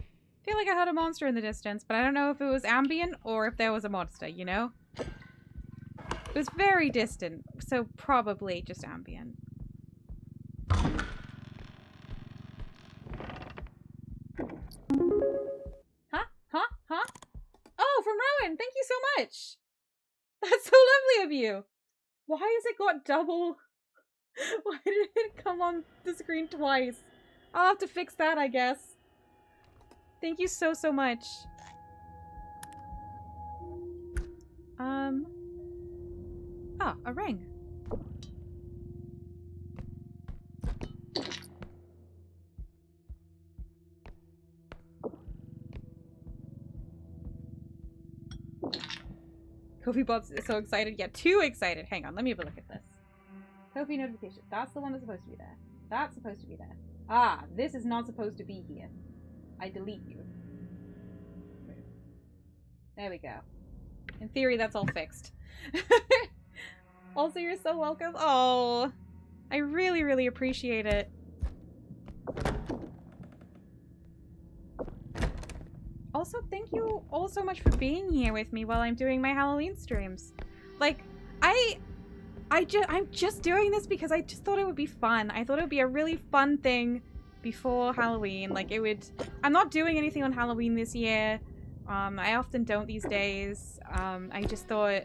I feel like I heard a monster in the distance, but I don't know if it was ambient or if there was a monster, you know? It was very distant, so probably just ambient. Huh? Huh? Huh? Oh, from Rowan! Thank you so much! That's so lovely of you! Why has it got double... Why did it come on the screen twice? I'll have to fix that, I guess. Thank you so, so much. Ah, a ring. Kofi Bob's so excited. Yeah, too excited. Hang on, let me have a look at this. Kofi notification. That's the one that's supposed to be there. That's supposed to be there. Ah, this is not supposed to be here. I delete you. There we go. In theory, that's all fixed. Also, you're so welcome. Oh, I really, really appreciate it. Also, thank you all so much for being here with me while I'm doing my Halloween streams. Like, I'm just doing this because I just thought it would be fun. I thought it would be a really fun thing before Halloween. Like, it would... I'm not doing anything on Halloween this year. I often don't these days. I just thought,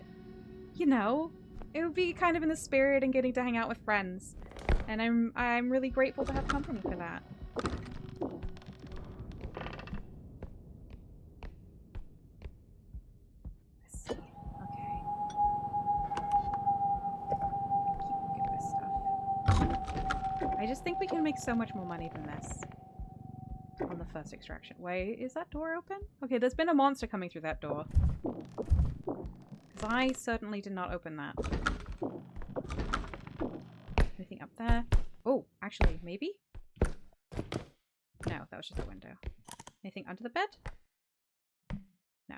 you know, it would be kind of in the spirit and getting to hang out with friends. And I'm really grateful to have company for that. Let's see. Okay. Keep looking at this stuff. I just think we can make so much more money than this. On the first extraction. Wait, is that door open? Okay, there's been a monster coming through that door. Because I certainly did not open that. Anything up there? Oh, actually, maybe? No, that was just a window. Anything under the bed? No.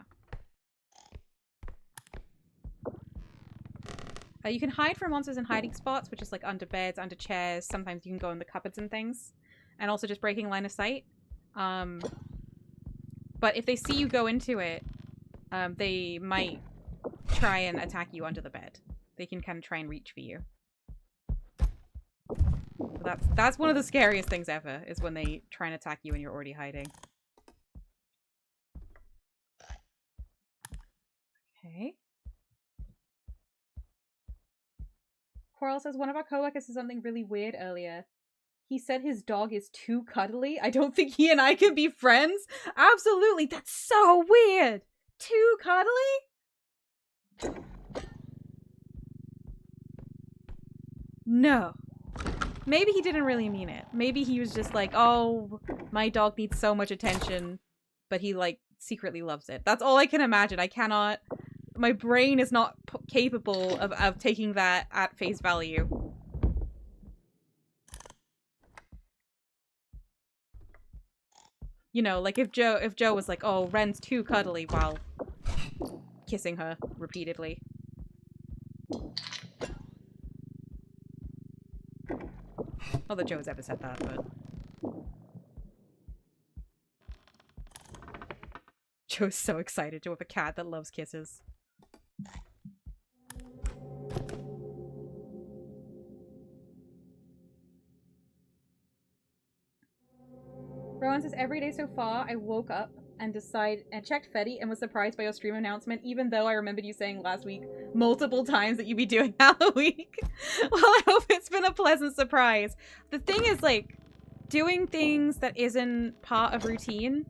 You can hide from monsters in hiding spots, which is like under beds, under chairs. Sometimes you can go in the cupboards and things. And also just breaking line of sight. But if they see you go into it, they might try and attack you under the bed. They can kind of try and reach for you. So that's one of the scariest things ever, is when they try and attack you and you're already hiding. Okay. Coral says, one of our coworkers said something really weird earlier. He said his dog is too cuddly. I don't think he and I can be friends. Absolutely. That's so weird. Too cuddly? No. Maybe he didn't really mean it. Maybe he was just like, oh, my dog needs so much attention, but he, like, secretly loves it. That's all I can imagine. I cannot... My brain is not capable of taking that at face value. You know, like if Joe was like, oh, Ren's too cuddly while kissing her repeatedly. Not that Joe's ever said that, but... Joe's so excited to have a cat that loves kisses. Rowan says, every day so far, I woke up and checked Fetty and was surprised by your stream announcement, even though I remembered you saying last week multiple times that you'd be doing Halloween. Well, I hope it's been a pleasant surprise. The thing is, like, doing things that isn't part of routine,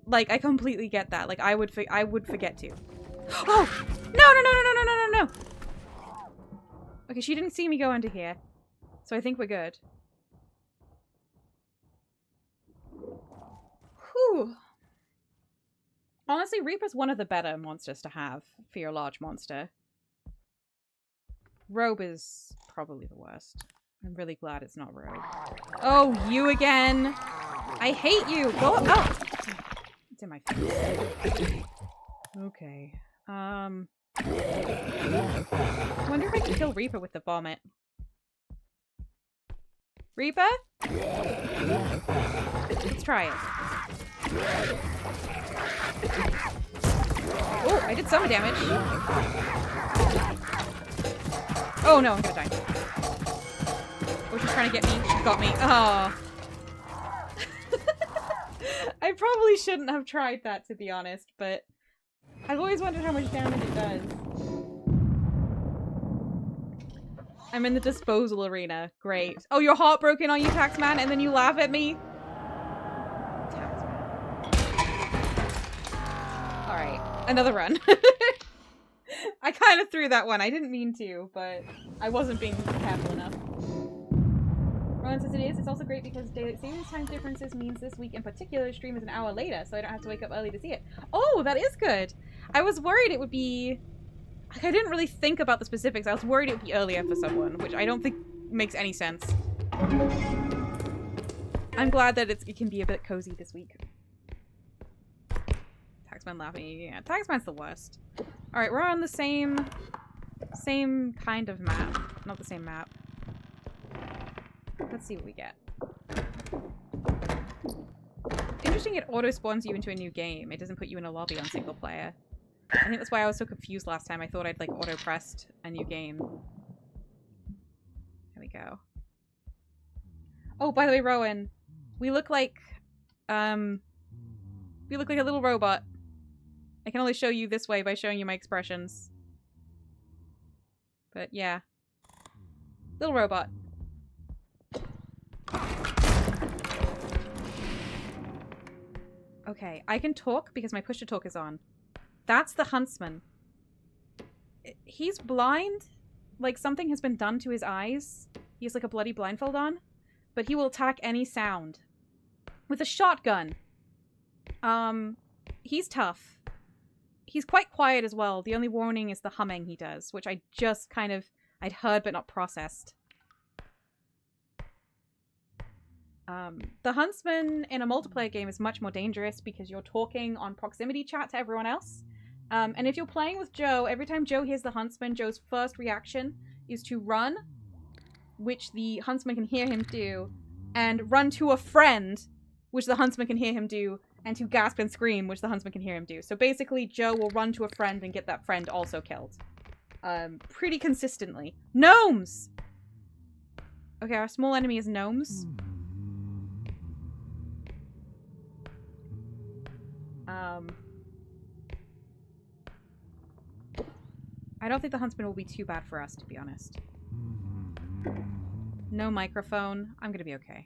like, I completely get that. Like, I would forget to. Oh! No! Okay, she didn't see me go under here. So I think we're good. Whew. Honestly, Reaper's one of the better monsters to have for your large monster. Robe is probably the worst. I'm really glad it's not Robe. Oh, you again! I hate you! Go up! Oh! It's in my face. Okay. I wonder if I can kill Reaper with the vomit. Reaper? Let's try it. Oh, I did some damage. Oh no, I'm gonna die. Oh, she's trying to get me. She got me. Oh. I probably shouldn't have tried that, to be honest, but I've always wondered how much damage it does. I'm in the disposal arena. Great. Oh, you're heartbroken, are you, Taxman? And then you laugh at me? Alright, another run. I kind of threw that one. I didn't mean to, but I wasn't being careful enough. Rowan says it is. It's also great because daylight savings time differences means this week in particular stream is an hour later, so I don't have to wake up early to see it. Oh, that is good. I was worried it would be... Like, I didn't really think about the specifics. I was worried it would be earlier for someone, which I don't think makes any sense. I'm glad that it can be a bit cozy this week. Taxman laughing. Yeah, Taxman's the worst. Alright, we're on the same kind of map. Not the same map. Let's see what we get. Interesting, it auto-spawns you into a new game. It doesn't put you in a lobby on single player. I think that's why I was so confused last time. I thought I'd, like, auto-pressed a new game. There we go. Oh, by the way, Rowan, we look like a little robot. I can only show you this way by showing you my expressions. But, yeah. Little robot. Okay, I can talk because my push-to-talk is on. That's the huntsman. He's blind. Like, something has been done to his eyes. He has, like, a bloody blindfold on. But he will attack any sound. With a shotgun. He's tough. He's quite quiet as well. The only warning is the humming he does, which I just kind of... I'd heard but not processed. The huntsman in a multiplayer game is much more dangerous because you're talking on proximity chat to everyone else. And if you're playing with Joe, every time Joe hears the huntsman, Joe's first reaction is to run, which the huntsman can hear him do, and run to a friend, which the huntsman can hear him do, and to gasp and scream, which the huntsman can hear him do. So basically, Joe will run to a friend and get that friend also killed. Pretty consistently. Gnomes! Okay, our small enemy is gnomes. I don't think the huntsman will be too bad for us, to be honest. No microphone. I'm gonna be okay.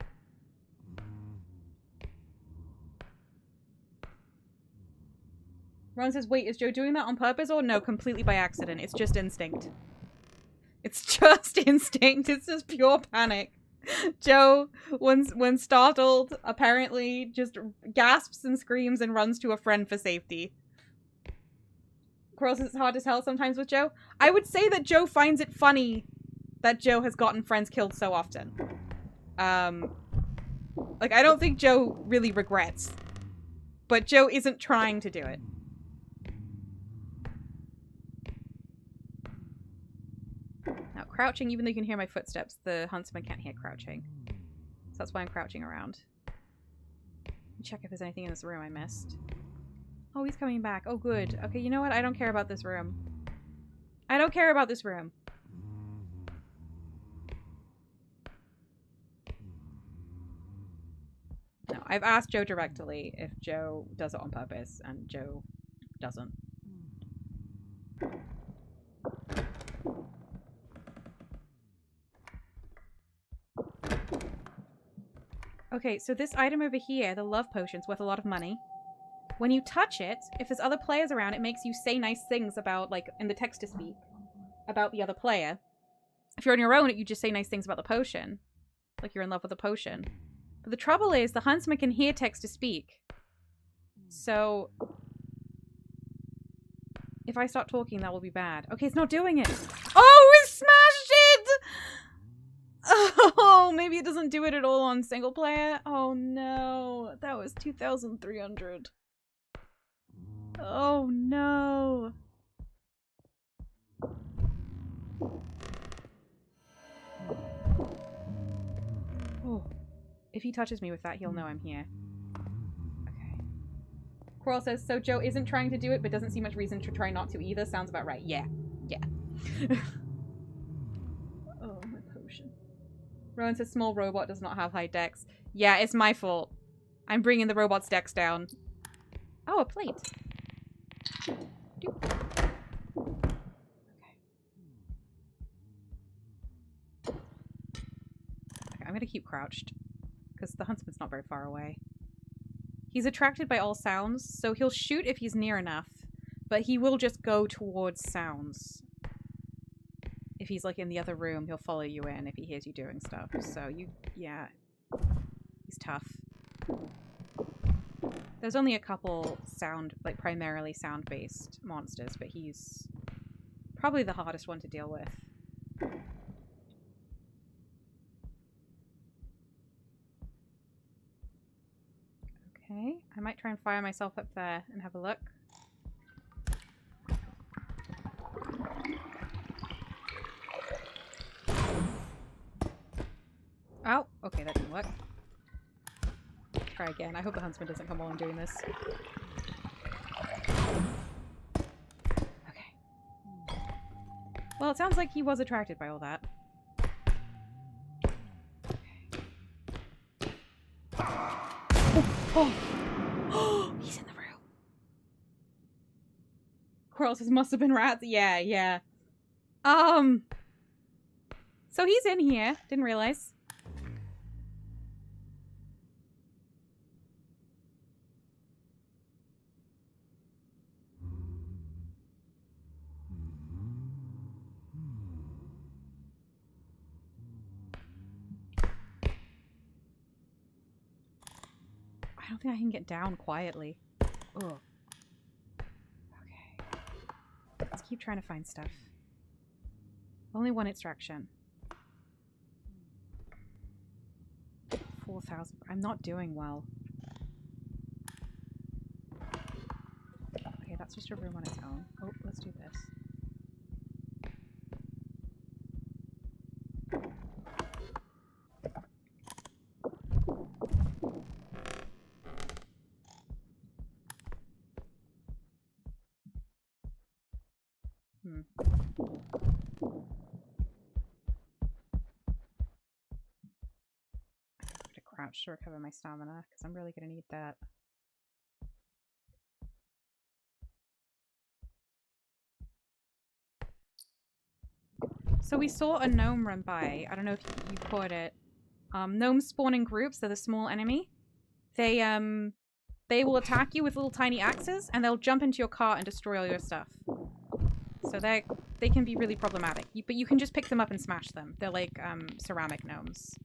Ron says, wait, is Joe doing that on purpose or no? Completely by accident. It's just instinct. It's just instinct. It's just pure panic. Joe, when startled, apparently just gasps and screams and runs to a friend for safety. Of course, it's hard to tell sometimes with Joe. I would say that Joe finds it funny that Joe has gotten friends killed so often. Like, I don't think Joe really regrets. But Joe isn't trying to do it. Now, crouching, even though you can hear my footsteps, the huntsman can't hear crouching. So that's why I'm crouching around. Check if there's anything in this room I missed. Oh, he's coming back. Oh, good. Okay, you know what? I don't care about this room. I don't care about this room. No, I've asked Joe directly if Joe does it on purpose, and Joe doesn't. Okay, so this item over here, the love potion's worth a lot of money. When you touch it, if there's other players around, it makes you say nice things about, like, in the text-to-speak, about the other player. If you're on your own, you just say nice things about the potion. Like you're in love with the potion. But the trouble is, the huntsman can hear text-to-speak. So, if I start talking, that will be bad. Okay, it's not doing it. Oh, we smashed it! Oh, maybe it doesn't do it at all on single player. Oh no, that was 2,300. Oh no. Oh, if he touches me with that, he'll know I'm here. Okay. Coral says, so Joe isn't trying to do it, but doesn't see much reason to try not to either. Sounds about right. Yeah. Yeah. Oh, my potion. Rowan says, small robot does not have high dex. Yeah, it's my fault. I'm bringing the robot's dex down. Oh, a plate. Doop. Okay, I'm gonna keep crouched. Because the huntsman's not very far away. He's attracted by all sounds, so he'll shoot if he's near enough. But he will just go towards sounds. If he's, like, in the other room, he'll follow you in if he hears you doing stuff. So, yeah. He's tough. There's only a couple like, primarily sound-based monsters, but he's probably the hardest one to deal with. Okay, I might try and fire myself up there and have a look. Oh, okay, that didn't work. Try again. I hope the huntsman doesn't come while I'm doing this. Okay. Well, it sounds like he was attracted by all that. Oh! Oh! He's in the room. Coral says, must have been rats. Yeah, yeah. So he's in here. Didn't realize. I don't think I can get down quietly. Ugh. Okay. Let's keep trying to find stuff. Only one extraction. 4,000. I'm not doing well. Okay, that's just a room on its own. Oh, let's do this. Crouch to recover my stamina, because I'm really going to need that. So we saw a gnome run by. I don't know if you caught it. Gnomes spawn in groups. They're the small enemy. They will attack you with little tiny axes, and they'll jump into your car and destroy all your stuff. So they're they can be really problematic. But you can just pick them up and smash them. They're like ceramic gnomes.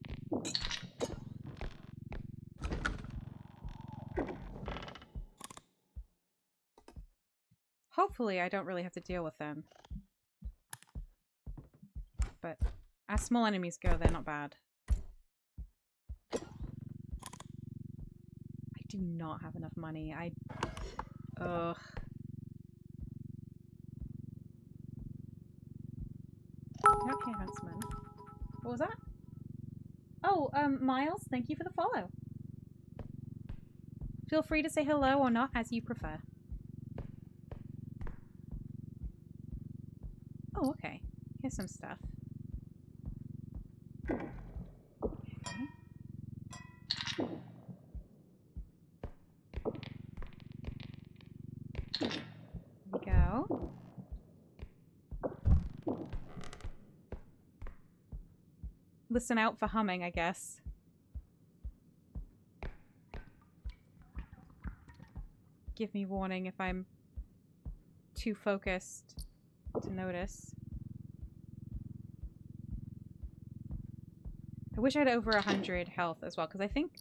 Hopefully I don't really have to deal with them. But as small enemies go, they're not bad. I do not have enough money. Ugh. Okay, Huntsman. What was that? Oh, Miles, thank you for the follow. Feel free to say hello or not, as you prefer. Oh, okay. Here's some stuff. Okay. There we go. Listen out for humming, I guess. Give me warning if I'm too focused to notice. I wish I had over 100 health as well, because I think...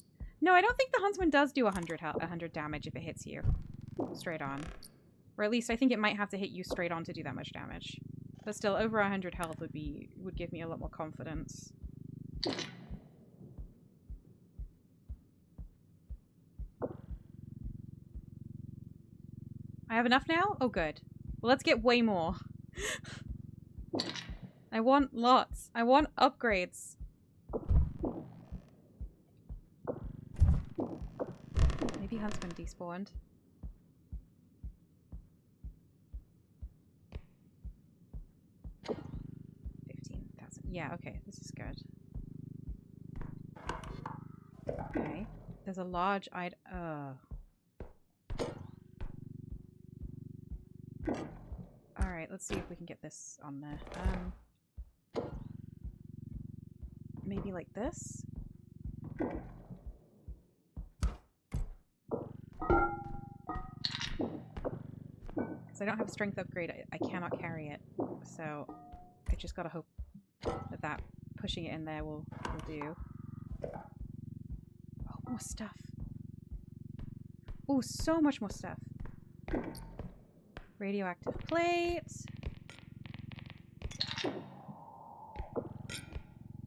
No, I don't think the Huntsman does do 100 damage if it hits you. Straight on. Or at least I think it might have to hit you straight on to do that much damage. But still, over 100 health would give me a lot more confidence. I have enough now? Oh, good. Well, let's get way more. I want lots. I want upgrades. Maybe Huntsman despawned. 15,000. Yeah, okay. This is good. Okay. There's a large Alright, let's see if we can get this on there. Maybe like this? Because I don't have a strength upgrade, I cannot carry it. So, I just gotta hope that pushing it in there will do. Oh, more stuff. Oh, so much more stuff. Radioactive plates.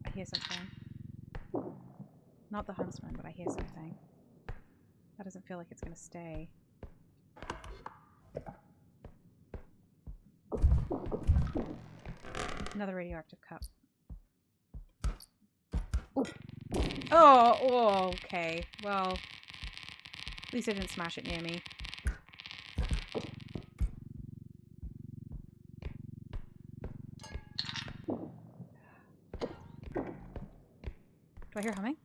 I hear something. Not the Huntsman, but I hear something. That doesn't feel like it's gonna stay. Another radioactive cup. Ooh. Oh, okay. Well, at least I didn't smash it near me. Do I hear humming?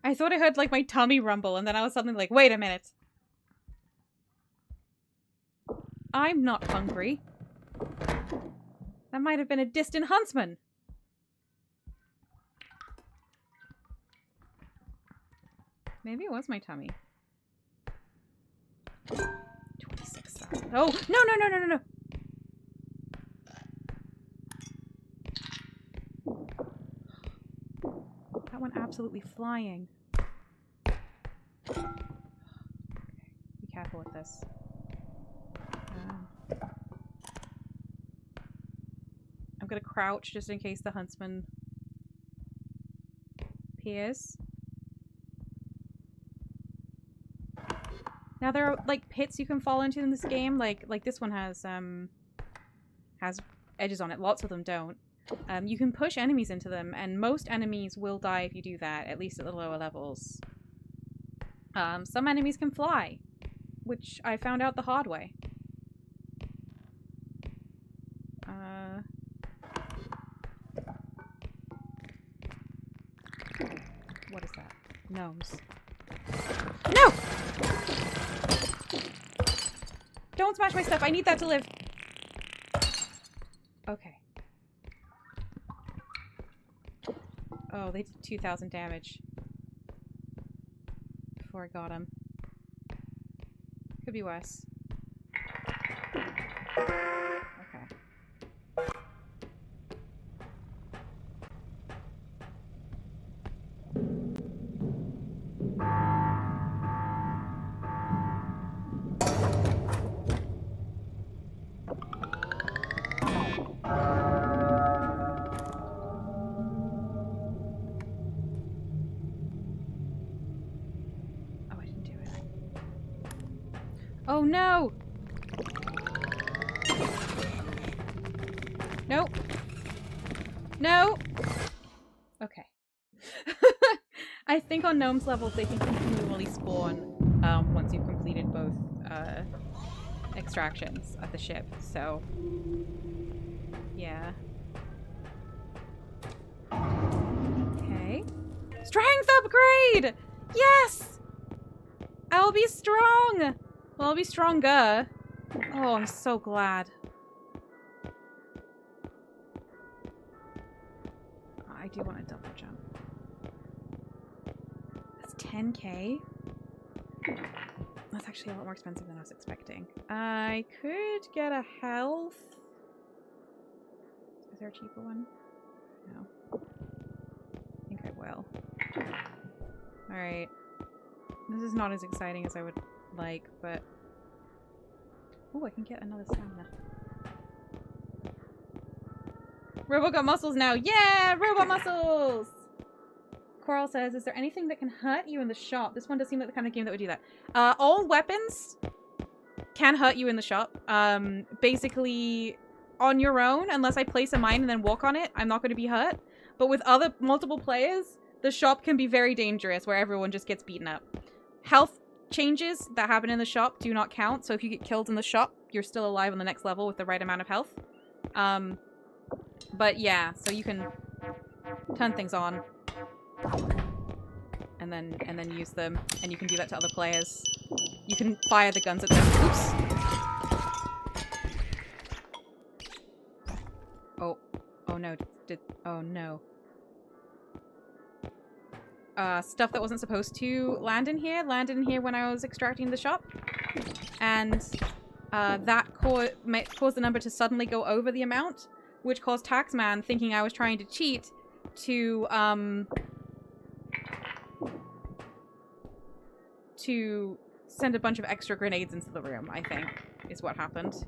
I thought I heard, like, my tummy rumble, and then I was suddenly like, wait a minute. I'm not hungry. That might have been a distant huntsman. Maybe it was my tummy. 26,000. Oh, no, no, no, no, no, no. That went absolutely flying. Okay. Be careful with this. I'm gonna crouch just in case the huntsman appears. Now there are like pits you can fall into in this game. Like this one has edges on it. Lots of them don't. You can push enemies into them, and most enemies will die if you do that, at least at the lower levels. Some enemies can fly, which I found out the hard way. What is that? Gnomes. No! Don't smash my stuff. I need that to live. Okay. Oh, they did 2,000 damage before I got him. Could be worse. Okay. Oh no! Nope. No! Okay. I think on gnomes levels they can continually spawn once you've completed both extractions at the ship, so yeah. Okay. Strength upgrade! Yes! I'll be strong! Well, I'll be stronger. Oh, I'm so glad. I do want a double jump. That's 10k? That's actually a lot more expensive than I was expecting. I could get a health. Is there a cheaper one? No. I think I will. Alright. This is not as exciting as I would like, but... Oh, I can get another stamina. Robo got muscles now! Yeah! Robot muscles! Coral says, is there anything that can hurt you in the shop? This one does seem like the kind of game that would do that. All weapons can hurt you in the shop. Basically, on your own, unless I place a mine and then walk on it, I'm not going to be hurt. But with multiple players, the shop can be very dangerous, where everyone just gets beaten up. Health changes that happen in the shop do not count, so if you get killed in the shop, you're still alive on the next level with the right amount of health. But yeah, so you can turn things on. And then use them, and you can do that to other players. You can fire the guns at them. Oops. Oh no, oh no. Stuff that wasn't supposed to landed in here when I was extracting the shop. And that caused the number to suddenly go over the amount, which caused Taxman, thinking I was trying to cheat, to send a bunch of extra grenades into the room, I think, is what happened.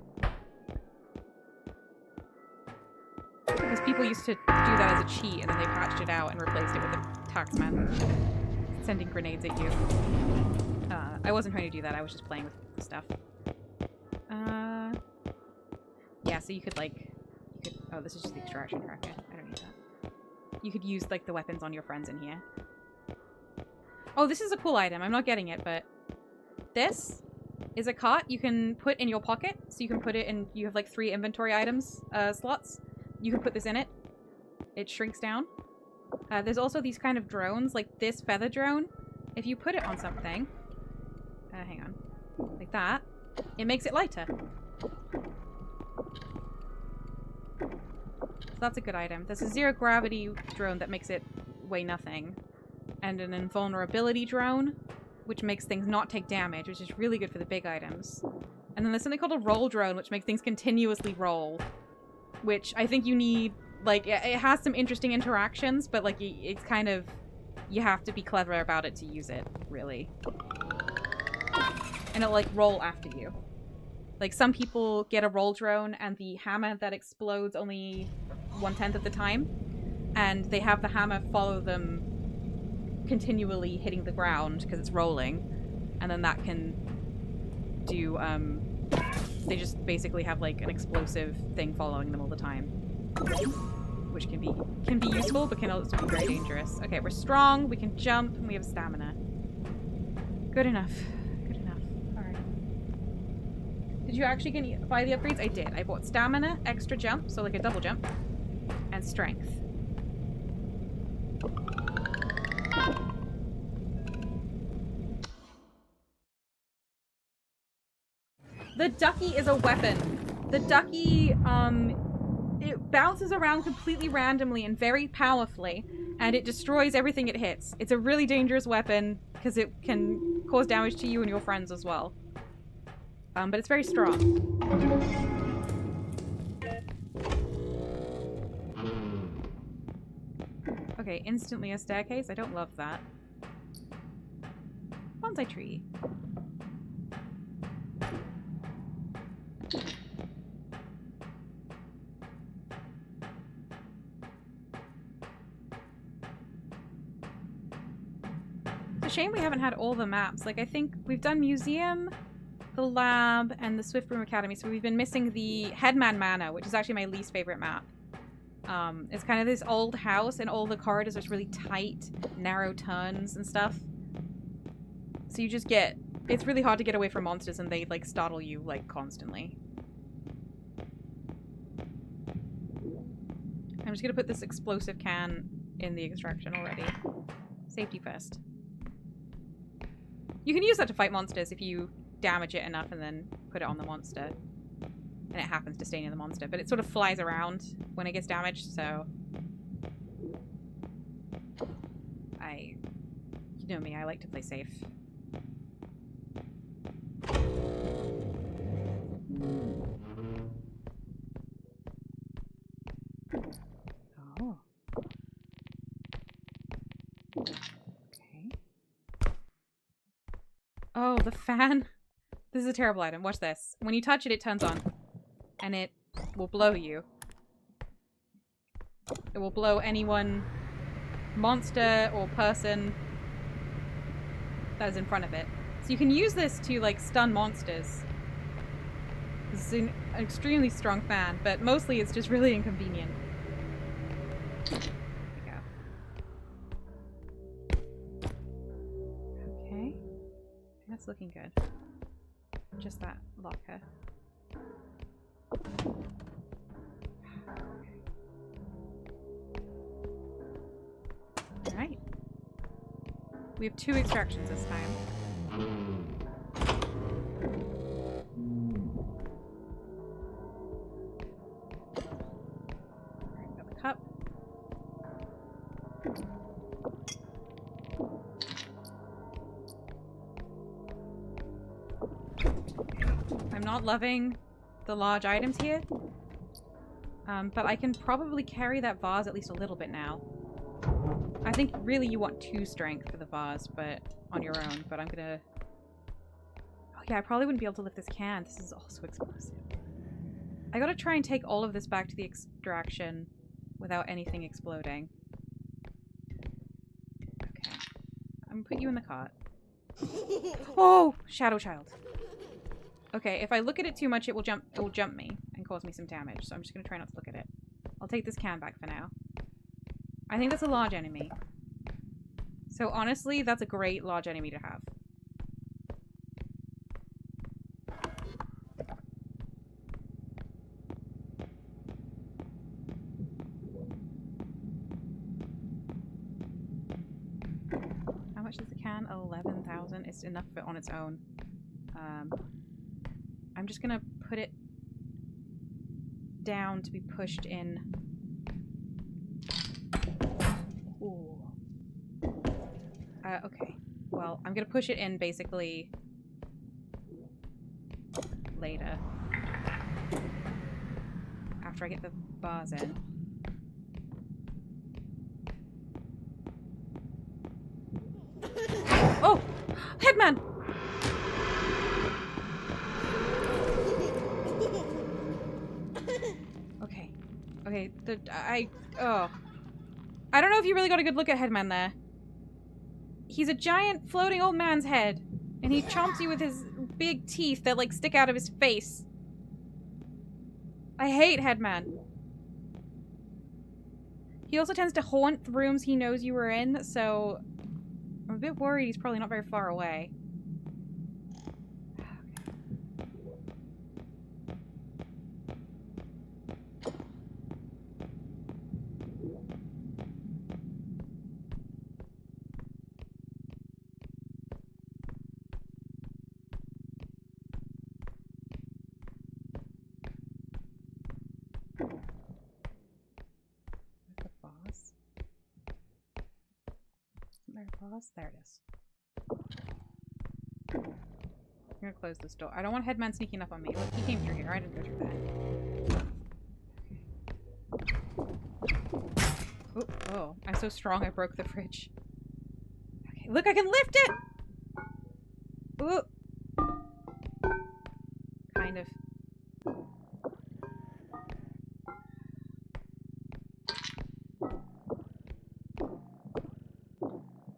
Because people used to do that as a cheat, and then they patched it out and replaced it with a Taxman sending grenades at you. I wasn't trying to do that, I was just playing with the stuff. Yeah, so you could, like... oh, this is just the extraction tracker. I don't need that. You could use, like, the weapons on your friends in here. Oh, this is a cool item. I'm not getting it, but... This is a cart you can put in your pocket. So you can put it in... You have, like, 3 inventory items, slots. You can put this in it. It shrinks down. There's also these kind of drones, like this feather drone. If you put it on something... hang on. Like that. It makes it lighter. So that's a good item. There's a zero gravity drone that makes it weigh nothing. And an invulnerability drone, which makes things not take damage, which is really good for the big items. And then there's something called a roll drone, which makes things continuously roll. Which I think you need, like, it has some interesting interactions, but, like, it's kind of, you have to be clever about it to use it, really. And it'll, like, roll after you. Like, some people get a roll drone and the hammer that explodes only 1/10 of the time. And they have the hammer follow them continually hitting the ground because it's rolling. And then that can do, they just basically have, like, an explosive thing following them all the time. Which can be useful, but can also be very dangerous. Okay, we're strong, we can jump, and we have stamina. Good enough. Good enough. Alright. Did you actually buy the upgrades? I did. I bought stamina, extra jump, so like a double jump, and strength. The ducky is a weapon. The ducky, it bounces around completely randomly and very powerfully, and it destroys everything it hits. It's a really dangerous weapon, because it can cause damage to you and your friends as well. But it's very strong. Okay, instantly a staircase. I don't love that. Bonsai tree. It's a shame we haven't had all the maps. Like, I think we've done museum, the lab and the Swift Broom Academy. So we've been missing the Headman Manor, which is actually my least favorite map. It's kind of this old house, and all the corridors are really tight, narrow turns and stuff. So you just get... It's really hard to get away from monsters, and they, like, startle you, like, constantly. I'm just gonna put this explosive can in the extraction already. Safety first. You can use that to fight monsters if you damage it enough and then put it on the monster. And it happens to stay near the monster, but it sort of flies around when it gets damaged, so... You know me, I like to play safe. Oh. Okay. Oh, the fan. This is a terrible item. Watch this. When you touch it, it turns on. And it will blow you. It will blow anyone, monster or person, that is in front of it. So you can use this to, like, stun monsters. This is an extremely strong fan, but mostly it's just really inconvenient. There we go. Okay. That's looking good. Just that locker. Alright. We have 2 extractions this time. Alright, got the cup. I'm not loving the large items here. But I can probably carry that vase at least a little bit now. I think really you want 2 strength for the vase, but on your own, but I'm gonna... Oh yeah, I probably wouldn't be able to lift this can. This is also explosive. I gotta try and take all of this back to the extraction without anything exploding. Okay. I'm gonna put you in the cart. Oh! Shadow Child. Okay, if I look at it too much, it will jump me and cause me some damage, so I'm just gonna try not to look at it. I'll take this can back for now. I think that's a large enemy. So honestly, that's a great large enemy to have. How much is the can? 11,000. It's enough for it on its own. I'm just gonna put it down to be pushed in. Ooh. Okay. Well, I'm gonna push it in basically later. After I get the bars in. Oh! Headman! Okay. Okay, I don't know if you really got a good look at Headman there. He's a giant floating old man's head. And he chomps you with his big teeth that, like, stick out of his face. I hate Headman. He also tends to haunt the rooms he knows you were in, so... I'm a bit worried he's probably not very far away. There it is. I'm gonna close this door. I don't want Headman sneaking up on me. Look, he came through here. I didn't go through that. Oh, I'm so strong I broke the fridge. Okay, look, I can lift it! Ooh. Kind of.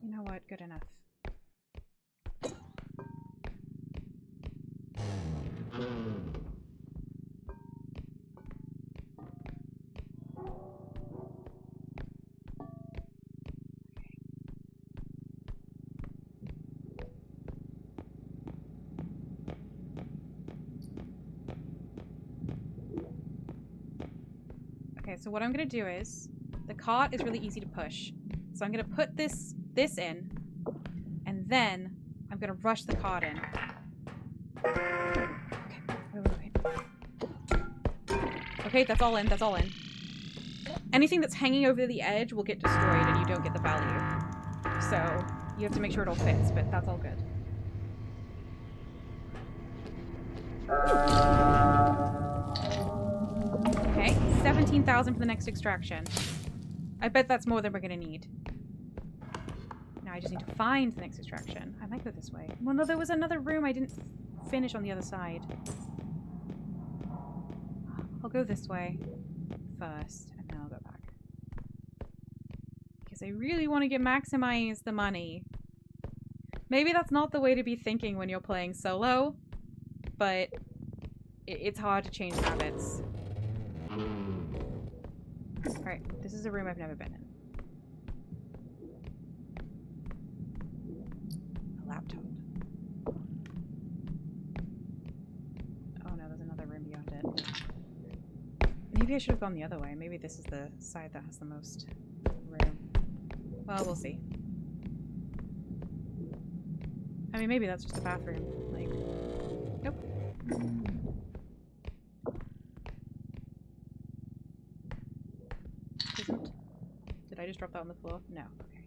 You know what? Good enough. Okay, so what I'm gonna do is, the cart is really easy to push. So I'm gonna put this in, and then I'm gonna rush the cart in. Okay, wait. Okay, that's all in, that's all in. Anything that's hanging over the edge will get destroyed and you don't get the value. So you have to make sure it all fits, but that's all good. Okay, 17,000 for the next extraction. I bet that's more than we're gonna need. Now I just need to find the next extraction. I might go this way. Well, no, there was another room I didn't finish on the other side. I'll go this way first, and then I'll go back. Because I really want to maximize the money. Maybe that's not the way to be thinking when you're playing solo, but it's hard to change habits. Alright, this is a room I've never been in. A laptop. Oh no, there's another room beyond it. Maybe I should have gone the other way. Maybe this is the side that has the most room. Well, we'll see. I mean, maybe that's just a bathroom. Like, nope. Isn't. Did I just drop that on the floor? No. Okay.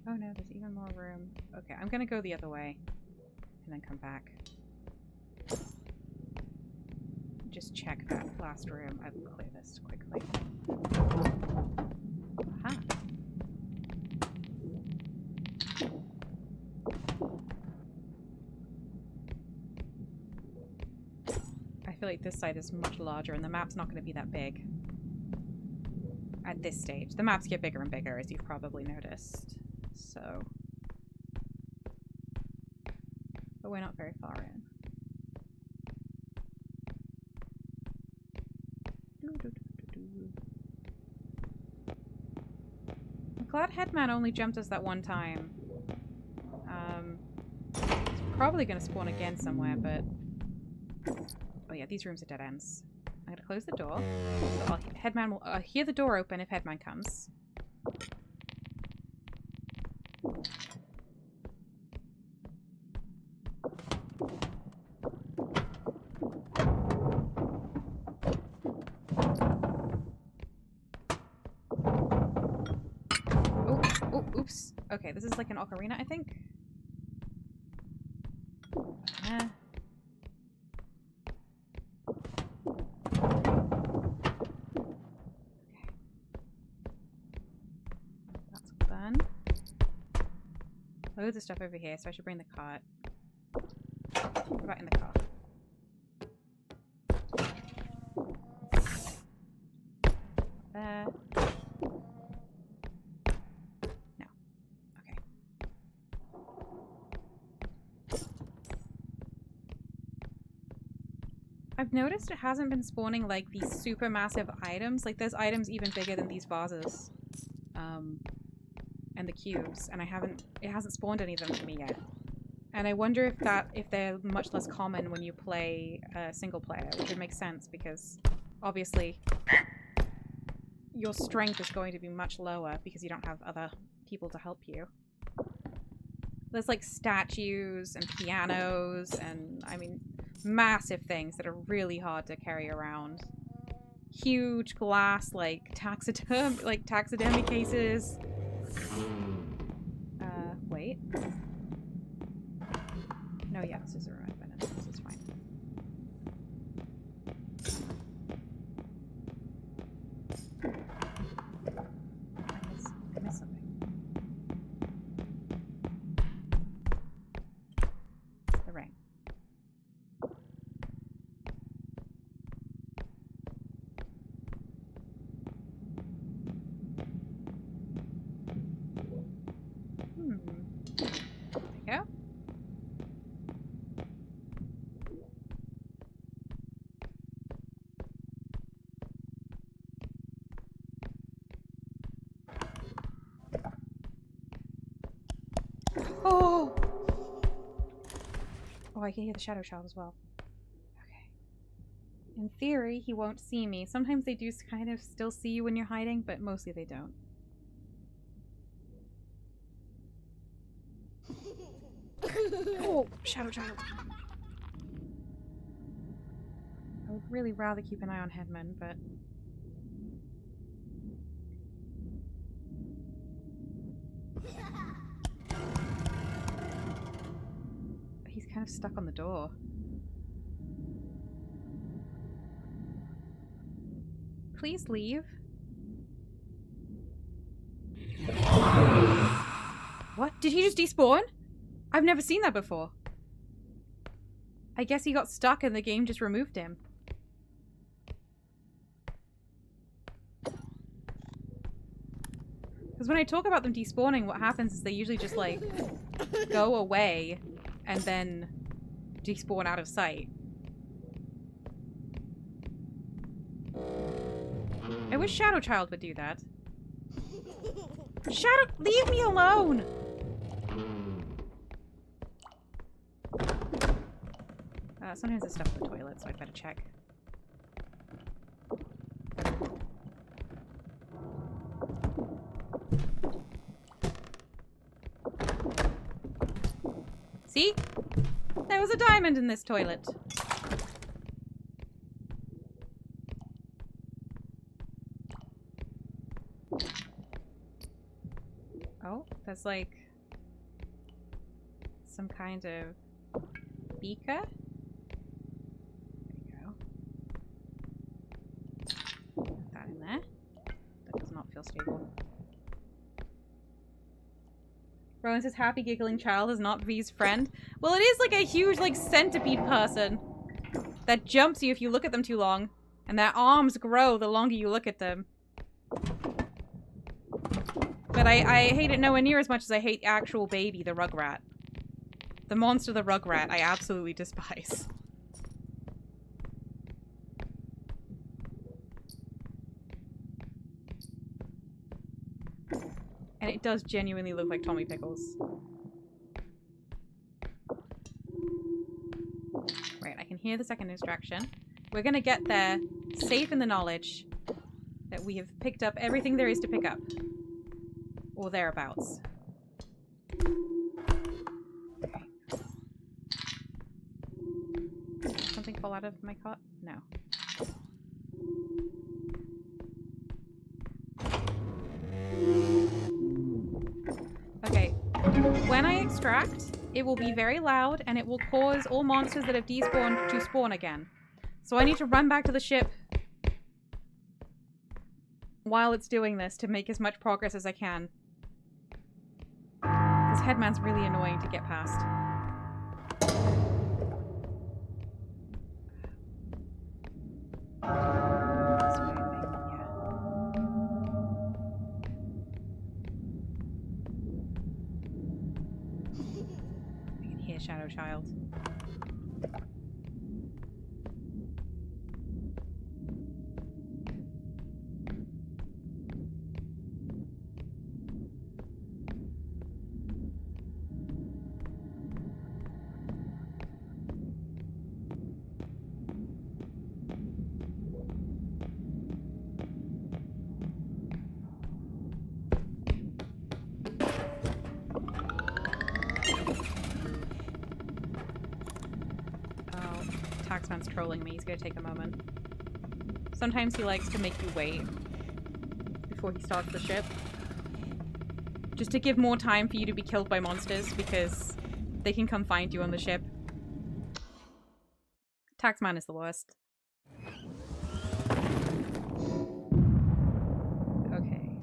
Oh no, there's even more room. Okay, I'm gonna go the other way. And then come back. Just check that last room. I will clear this quickly. Aha. I feel like this side is much larger and the map's not going to be that big. At this stage. The maps get bigger and bigger, as you've probably noticed. So... But we're not very far in. I'm glad Headman only jumped us that one time. It's probably going to spawn again somewhere, but... Oh yeah, these rooms are dead ends. I'm going to close the door. So Headman will hear the door open if Headman comes. Oh, oops. Okay, this is like an ocarina, I think. Okay. That's done. Loads of stuff over here, so I should bring the cart. What about in the car? There. No. Okay. I've noticed it hasn't been spawning like these super massive items. Like there's items even bigger than these vases. And the cubes, and it hasn't spawned any of them for me yet. And I wonder if they're much less common when you play single player, which would make sense because obviously your strength is going to be much lower because you don't have other people to help you. There's like statues and pianos and, I mean, massive things that are really hard to carry around. Huge glass, like taxidermy cases. Wait. No, yeah, this is a room I've been in. This is fine. I missed something. The ring. There you go. Oh, I can hear the Shadow Child as well. Okay. In theory, he won't see me. Sometimes they do kind of still see you when you're hiding, but mostly they don't. Oh, Shadow Child. I would really rather keep an eye on Headman, but... He's kind of stuck on the door. Please leave. What? Did he just despawn? I've never seen that before. I guess he got stuck and the game just removed him. Because when I talk about them despawning, what happens is they usually just, like, go away and then despawn out of sight. I wish Shadow Child would do that. Shadow, leave me alone! Sometimes there's stuff in the toilet, so I'd better check. See? There was a diamond in this toilet. Oh, there's like some kind of beaker. There you go. Put that in there. That does not feel stable. Rowan says, happy giggling child is not V's friend. Well, it is like a huge, like, centipede person that jumps you if you look at them too long. And their arms grow the longer you look at them. But I hate it nowhere near as much as I hate actual baby, the Rugrat. The monster, the Rugrat, I absolutely despise. And it does genuinely look like Tommy Pickles. Right, I can hear the second distraction. We're gonna get there safe in the knowledge that we have picked up everything there is to pick up. Or thereabouts. Okay. Did something fall out of my cot? No. Okay. When I extract, it will be very loud and it will cause all monsters that have despawned to spawn again. So I need to run back to the ship while it's doing this to make as much progress as I can. Because Headman's really annoying to get past. This way, I think, yeah. I can hear Shadow Child. Taxman's trolling me. He's gonna take a moment. Sometimes he likes to make you wait before he starts the ship. Just to give more time for you to be killed by monsters, because they can come find you on the ship. Taxman is the worst. Okay.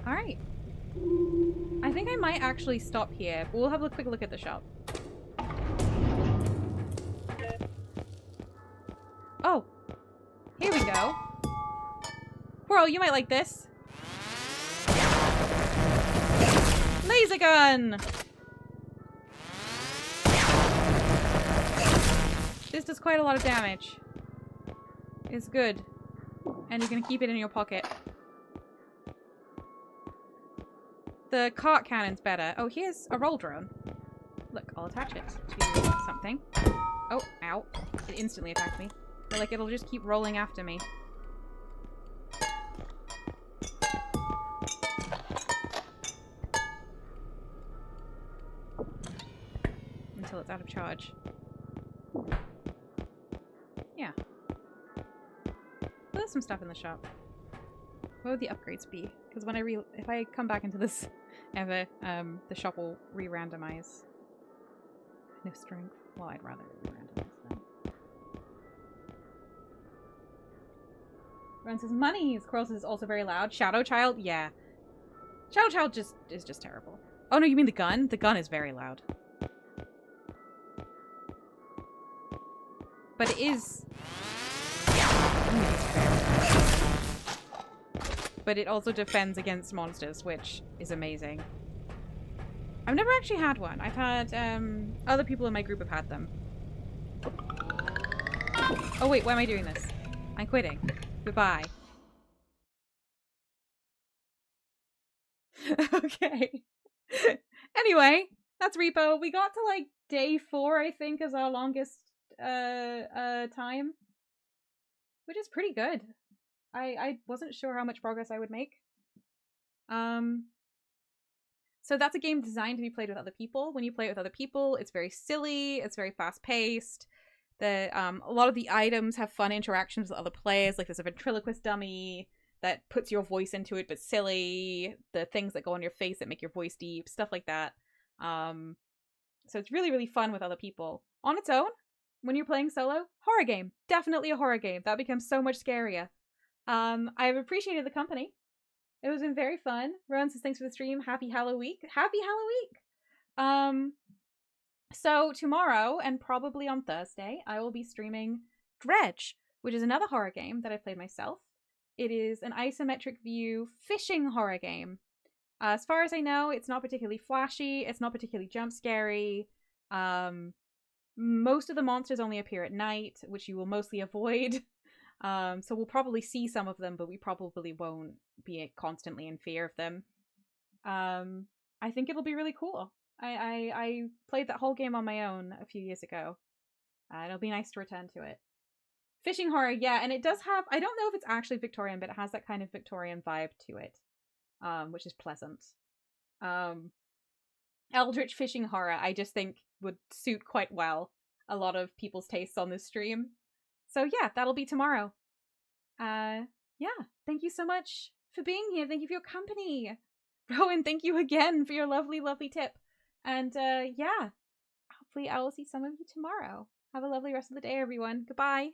Alright. I think I might actually stop here, but we'll have a quick look at the shop. Oh, here we go. Whirl, you might like this. Laser gun! This does quite a lot of damage. It's good. And you can keep it in your pocket. The cart cannon's better. Oh, here's a roll drone. Look, I'll attach it to something. Oh, ow. It instantly attacked me. But, like, it'll just keep rolling after me. Until it's out of charge. Yeah. Well, there's some stuff in the shop. What would the upgrades be? Because when if I come back into this ever, the shop will re-randomize. No strength. Well, I'd rather re-randomize them. Everyone says money. Squirrel says also very loud. Shadow Child, yeah. Shadow Child is just terrible. Oh no, you mean the gun? The gun is very loud. But it is. But it also defends against monsters, which is amazing. I've never actually had one. I've had, other people in my group have had them. Oh wait, why am I doing this? I'm quitting. Goodbye. Okay. Anyway, that's Repo. We got to like day 4, I think, as our longest time. Which is pretty good. I wasn't sure how much progress I would make. So that's a game designed to be played with other people. When you play it with other people, it's very silly, it's very fast-paced. A lot of the items have fun interactions with other players, like there's a ventriloquist dummy that puts your voice into it but silly, the things that go on your face that make your voice deep, stuff like that. So it's really, really fun with other people. On its own, when you're playing solo, horror game. Definitely a horror game. That becomes so much scarier. I've appreciated the company. It was been very fun. Rowan says thanks for the stream. Happy Halloween. Happy Halloween! So tomorrow, and probably on Thursday, I will be streaming Dredge, which is another horror game that I played myself. It is an isometric view fishing horror game. As far as I know, it's not particularly flashy. It's not particularly jump scary. Most of the monsters only appear at night, which you will mostly avoid. So we'll probably see some of them, but we probably won't be constantly in fear of them. I think it'll be really cool. I played that whole game on my own a few years ago. It'll be nice to return to it. Fishing horror, yeah, and it does have, I don't know if it's actually Victorian, but it has that kind of Victorian vibe to it, which is pleasant. Eldritch fishing horror, I just think would suit quite well a lot of people's tastes on this stream. So yeah, that'll be tomorrow. Yeah, thank you so much for being here. Thank you for your company. Rowan, thank you again for your lovely, lovely tip. And yeah, hopefully I will see some of you tomorrow. Have a lovely rest of the day, everyone. Goodbye.